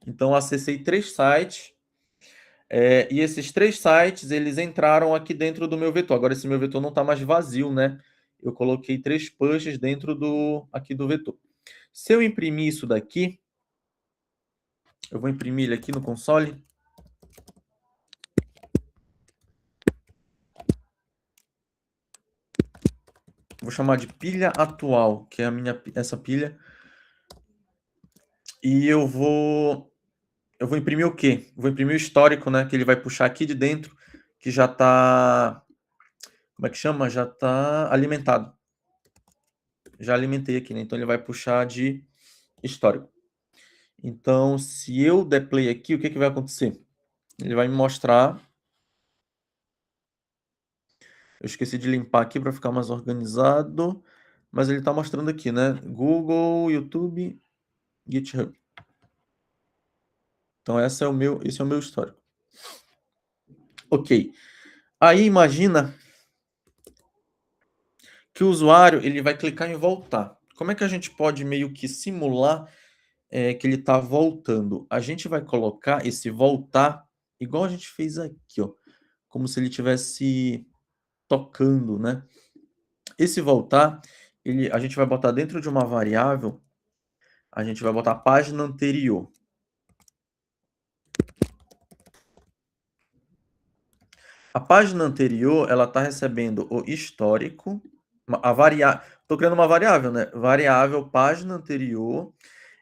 Então, acessei 3 sites, e esses 3 sites, eles entraram aqui dentro do meu vetor. Agora, esse meu vetor não está mais vazio, né? eu coloquei 3 pushes dentro aqui do vetor. Se eu imprimir isso daqui, eu vou imprimir ele aqui no console. Vou chamar de pilha atual, que é essa pilha. E eu vou imprimir o quê? Vou imprimir o histórico, né? Que ele vai puxar aqui de dentro, que já está, como é que chama? Já está alimentado. Já alimentei aqui, né? Então ele vai puxar de histórico. Então, se eu der play aqui, o que que vai acontecer? Ele vai me mostrar. Eu esqueci de limpar aqui para ficar mais organizado, mas ele está mostrando aqui, né? Google, YouTube, GitHub. Então esse é o meu histórico. Ok. Aí imagina que o usuário ele vai clicar em voltar. Como é que a gente pode meio que simular que ele está voltando? A gente vai colocar esse voltar igual a gente fez aqui, ó, como se ele estivesse tocando, né? Esse voltar, a gente vai botar dentro de uma variável, a gente vai botar a página anterior. A página anterior, ela está recebendo o histórico, estou criando uma variável, né? Variável página anterior,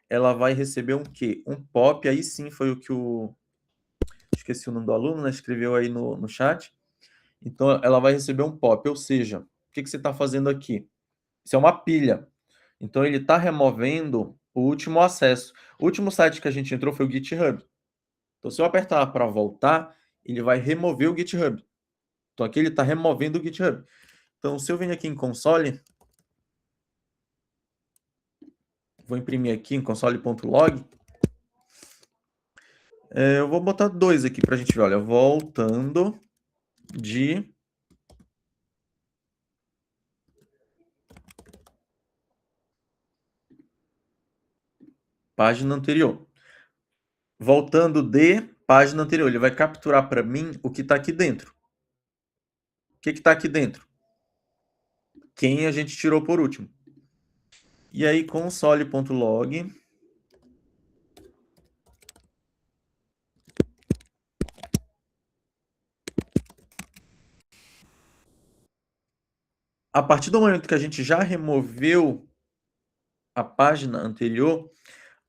ela vai receber um quê? Um pop, aí sim foi o que esqueci o nome do aluno, né? Escreveu aí no chat. Então, ela vai receber um pop, ou seja, o que que você está fazendo aqui? Isso é uma pilha. Então, ele está removendo o último acesso. O último site que a gente entrou foi o GitHub. Então, se eu apertar para voltar, ele vai remover o GitHub. Então, aqui ele está removendo o GitHub. Então, se eu venho aqui em console, vou imprimir aqui em console.log, eu vou botar 2 aqui para a gente ver. Olha, voltando de página anterior. Voltando de página anterior. Ele vai capturar para mim o que está aqui dentro. O que está aqui dentro? Quem a gente tirou por último. E aí, console.log. A partir do momento que a gente já removeu a página anterior,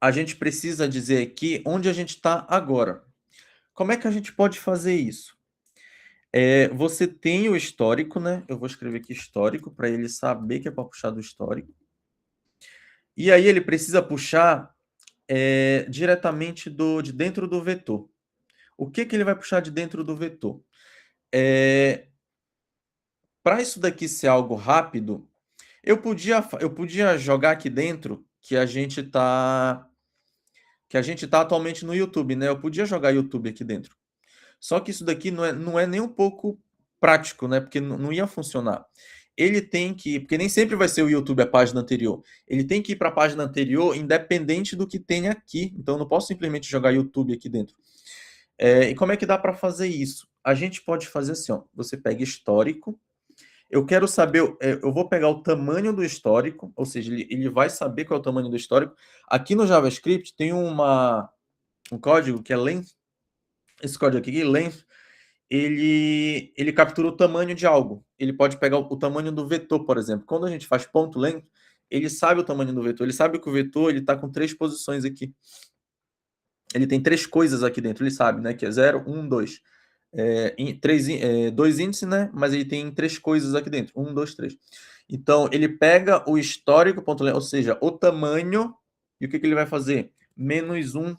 a gente precisa dizer aqui onde a gente está agora. Como é que a gente pode fazer isso? Você tem o histórico, né? Eu vou escrever aqui histórico para ele saber que é para puxar do histórico. E aí ele precisa puxar diretamente de dentro do vetor. O que que ele vai puxar de dentro do vetor? Para isso daqui ser algo rápido, eu podia jogar aqui dentro que a gente tá atualmente no YouTube, né? Eu podia jogar YouTube aqui dentro. Só que isso daqui não é nem um pouco prático, né? Porque não ia funcionar. Ele tem que, porque nem sempre vai ser o YouTube a página anterior. Ele tem que ir para a página anterior, independente do que tem aqui. Então, eu não posso simplesmente jogar YouTube aqui dentro. E como é que dá para fazer isso? A gente pode fazer assim, ó. Você pega histórico. Eu quero saber, eu vou pegar o tamanho do histórico, ou seja, ele vai saber qual é o tamanho do histórico. Aqui no JavaScript tem um código que é length. Esse código aqui, length, ele captura o tamanho de algo. Ele pode pegar o tamanho do vetor, por exemplo. Quando a gente faz ponto length, ele sabe o tamanho do vetor. Ele sabe que o vetor ele está com 3 posições aqui. Ele tem 3 coisas aqui dentro. Ele sabe, né? Que é 0, 1, 2. 2 índices, né? Mas ele tem 3 coisas aqui dentro. 1, 2, 3. Então, ele pega o histórico, ponto length, ou seja, o tamanho, e o que ele vai fazer? Menos 1.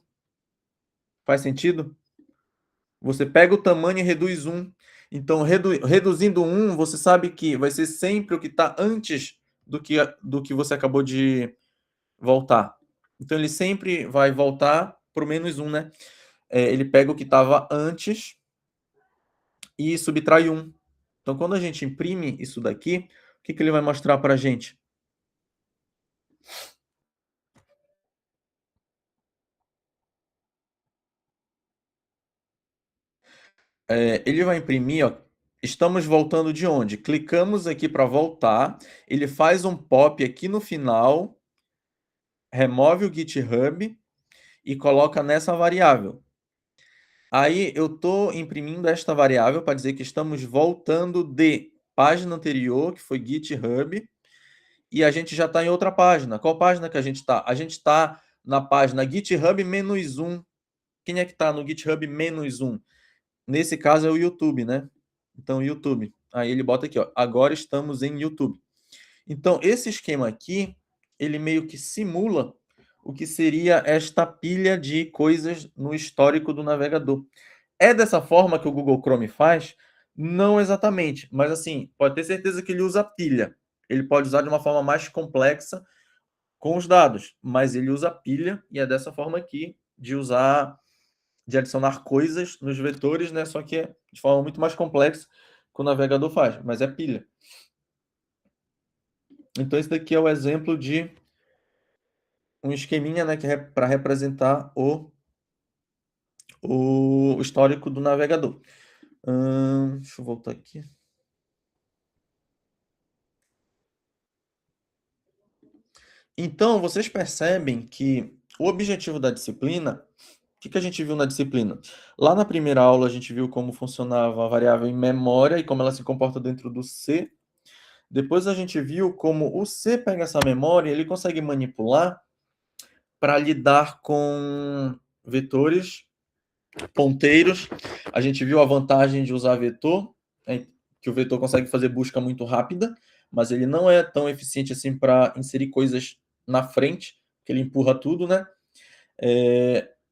Faz sentido? Você pega o tamanho e reduz 1. Então, reduzindo 1, você sabe que vai ser sempre o que está antes do que você acabou de voltar. Então, ele sempre vai voltar para o menos 1, né? Ele pega o que estava antes e subtrai 1. Então, quando a gente imprime isso daqui, o que ele vai mostrar para a gente? Ele vai imprimir, ó, Estamos voltando de onde? Clicamos aqui para voltar, ele faz um pop aqui no final, remove o GitHub e coloca nessa variável. Aí eu estou imprimindo esta variável para dizer que estamos voltando de página anterior, que foi GitHub, e a gente já está em outra página. Qual página que a gente está? A gente está na página GitHub -1. Quem é que está no GitHub -1? Nesse caso é o YouTube, né? Então, YouTube. Aí ele bota aqui, ó, agora estamos em YouTube. Então, esse esquema aqui, ele meio que simula o que seria esta pilha de coisas no histórico do navegador. É dessa forma que o Google Chrome faz? Não exatamente, mas assim, pode ter certeza que ele usa pilha. Ele pode usar de uma forma mais complexa com os dados, mas ele usa pilha e é dessa forma aqui de usar, de adicionar coisas nos vetores, né? Só que é de forma muito mais complexa que o navegador faz, mas é pilha. Então esse daqui é o exemplo de um esqueminha, né, que é para representar o histórico do navegador. Deixa eu voltar aqui. Então, vocês percebem que o objetivo da disciplina, o que a gente viu na disciplina? Lá na primeira aula, a gente viu como funcionava a variável em memória e como ela se comporta dentro do C. Depois a gente viu como o C pega essa memória e ele consegue manipular para lidar com vetores, ponteiros. A gente viu a vantagem de usar vetor, né, que o vetor consegue fazer busca muito rápida, mas ele não é tão eficiente assim para inserir coisas na frente, que ele empurra tudo, né?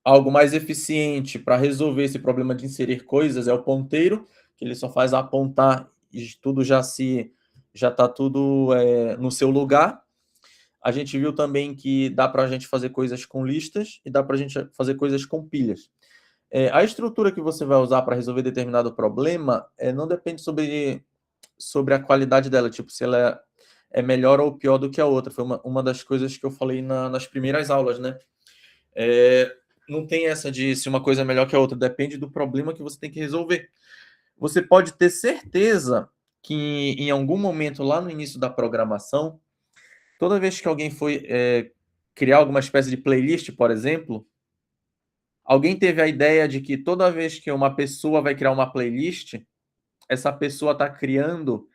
Algo mais eficiente para resolver esse problema de inserir coisas é o ponteiro, que ele só faz apontar e tudo já está tudo no seu lugar. A gente viu também que dá para a gente fazer coisas com listas e dá para a gente fazer coisas com pilhas. A estrutura que você vai usar para resolver determinado problema não depende sobre a qualidade dela, tipo, se ela é melhor ou pior do que a outra. Foi uma das coisas que eu falei nas primeiras aulas, né? Não tem essa de se uma coisa é melhor que a outra, depende do problema que você tem que resolver. Você pode ter certeza que em algum momento lá no início da programação, toda vez que alguém foi criar alguma espécie de playlist, por exemplo, alguém teve a ideia de que toda vez que uma pessoa vai criar uma playlist, essa pessoa está criando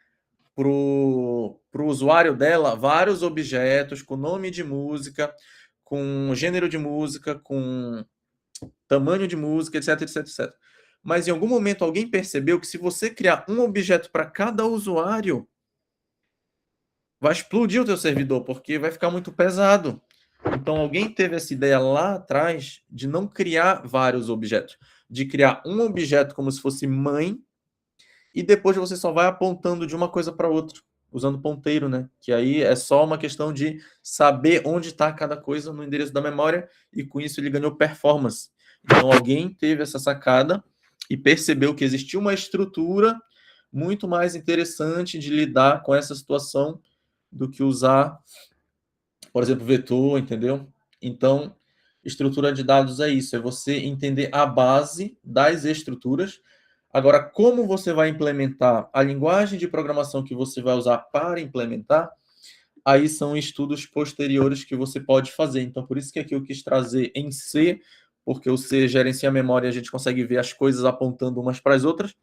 para o usuário dela vários objetos com nome de música, com gênero de música, com tamanho de música, etc, etc, etc. Mas em algum momento alguém percebeu que se você criar um objeto para cada usuário, vai explodir o teu servidor, porque vai ficar muito pesado. Então alguém teve essa ideia lá atrás de não criar vários objetos, de criar um objeto como se fosse mãe, e depois você só vai apontando de uma coisa para outra, usando ponteiro, né? Que aí é só uma questão de saber onde está cada coisa no endereço da memória, e com isso ele ganhou performance. Então alguém teve essa sacada e percebeu que existia uma estrutura muito mais interessante de lidar com essa situação do que usar, por exemplo, vetor, entendeu? Então, estrutura de dados é isso, é você entender a base das estruturas. Agora, como você vai implementar a linguagem de programação que você vai usar para implementar, aí são estudos posteriores que você pode fazer. Então, por isso que aqui eu quis trazer em C, porque o C gerencia a memória e a gente consegue ver as coisas apontando umas para as outras,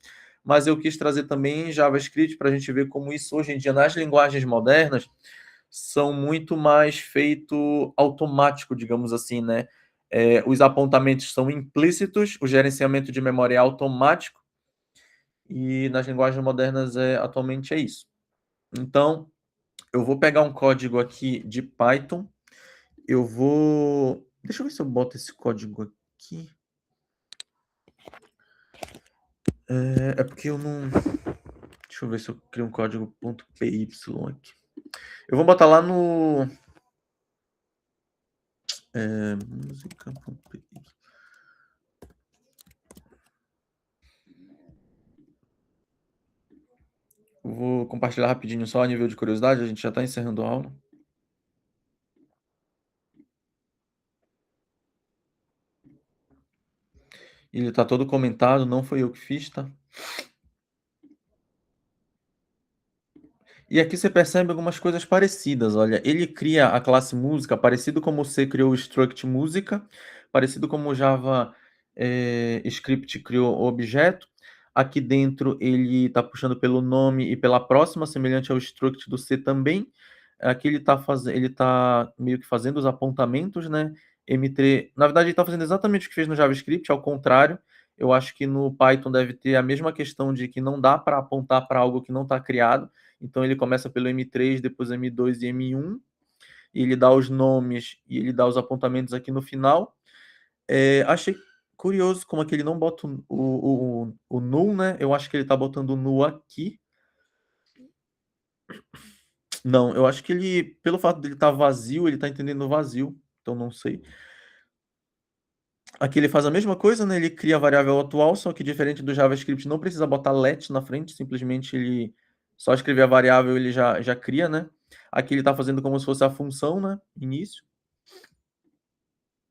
mas eu quis trazer também em JavaScript para a gente ver como isso hoje em dia, nas linguagens modernas, são muito mais feito automático, digamos assim, né? Os apontamentos são implícitos, o gerenciamento de memória é automático, e nas linguagens modernas atualmente é isso. Então, eu vou pegar um código aqui de Python, eu vou... Deixa eu ver se eu boto esse código aqui. É porque eu não... Deixa eu ver se eu crio um código .py aqui. Eu vou botar lá no... música.py. Vou compartilhar rapidinho só a nível de curiosidade, a gente já está encerrando a aula. Ele está todo comentado, não foi eu que fiz, tá? E aqui você percebe algumas coisas parecidas, olha, ele cria a classe música parecido como o C criou o struct música, parecido como o Java, script criou o objeto. Aqui dentro ele está puxando pelo nome e pela próxima, semelhante ao struct do C também. Aqui ele tá meio que fazendo os apontamentos, né, M3 na verdade ele está fazendo exatamente o que fez no JavaScript, ao contrário, eu acho que no Python deve ter a mesma questão de que não dá para apontar para algo que não está criado, então ele começa pelo M3, depois M2 e M1, e ele dá os nomes e ele dá os apontamentos aqui no final. Achei curioso como é que ele não bota o null, né? Eu acho que ele está botando o null aqui. Não, eu acho que ele, pelo fato dele estar vazio, ele está entendendo o vazio, então não sei. Aqui ele faz a mesma coisa, né? Ele cria a variável atual, só que diferente do JavaScript, não precisa botar let na frente, simplesmente ele só escrever a variável ele já cria, né? Aqui ele está fazendo como se fosse a função, né? Início.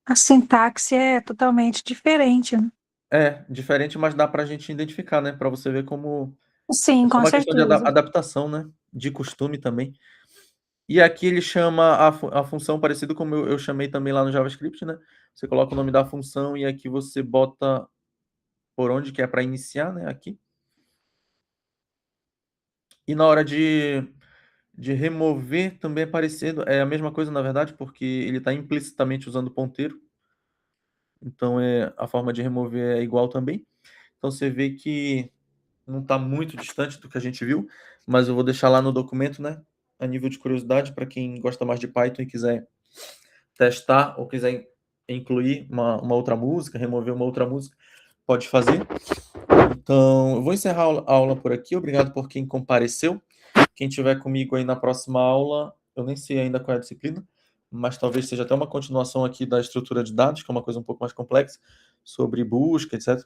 A sintaxe é totalmente diferente, né? Diferente, mas dá para a gente identificar, né? Para você ver como Sim, é só com uma questão de certeza. adaptação, né? De costume também. E aqui ele chama a função parecido como eu chamei também lá no JavaScript, né? Você coloca o nome da função e aqui você bota por onde que é para iniciar, né? Aqui. E na hora de remover também é parecido, é a mesma coisa na verdade, porque ele está implicitamente usando ponteiro. Então a forma de remover é igual também. Então você vê que não está muito distante do que a gente viu, mas eu vou deixar lá no documento, né? A nível de curiosidade, para quem gosta mais de Python e quiser testar ou quiser incluir uma outra música, remover uma outra música, pode fazer. Então, eu vou encerrar a aula por aqui. Obrigado por quem compareceu. Quem tiver comigo aí na próxima aula, eu nem sei ainda qual é a disciplina, mas talvez seja até uma continuação aqui da estrutura de dados, que é uma coisa um pouco mais complexa, sobre busca, etc.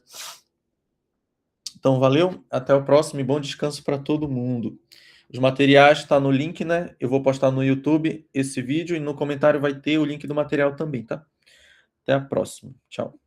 Então, valeu, até o próximo e bom descanso para todo mundo. Os materiais estão no link, né? Eu vou postar no YouTube esse vídeo e no comentário vai ter o link do material também, tá? Até a próxima. Tchau.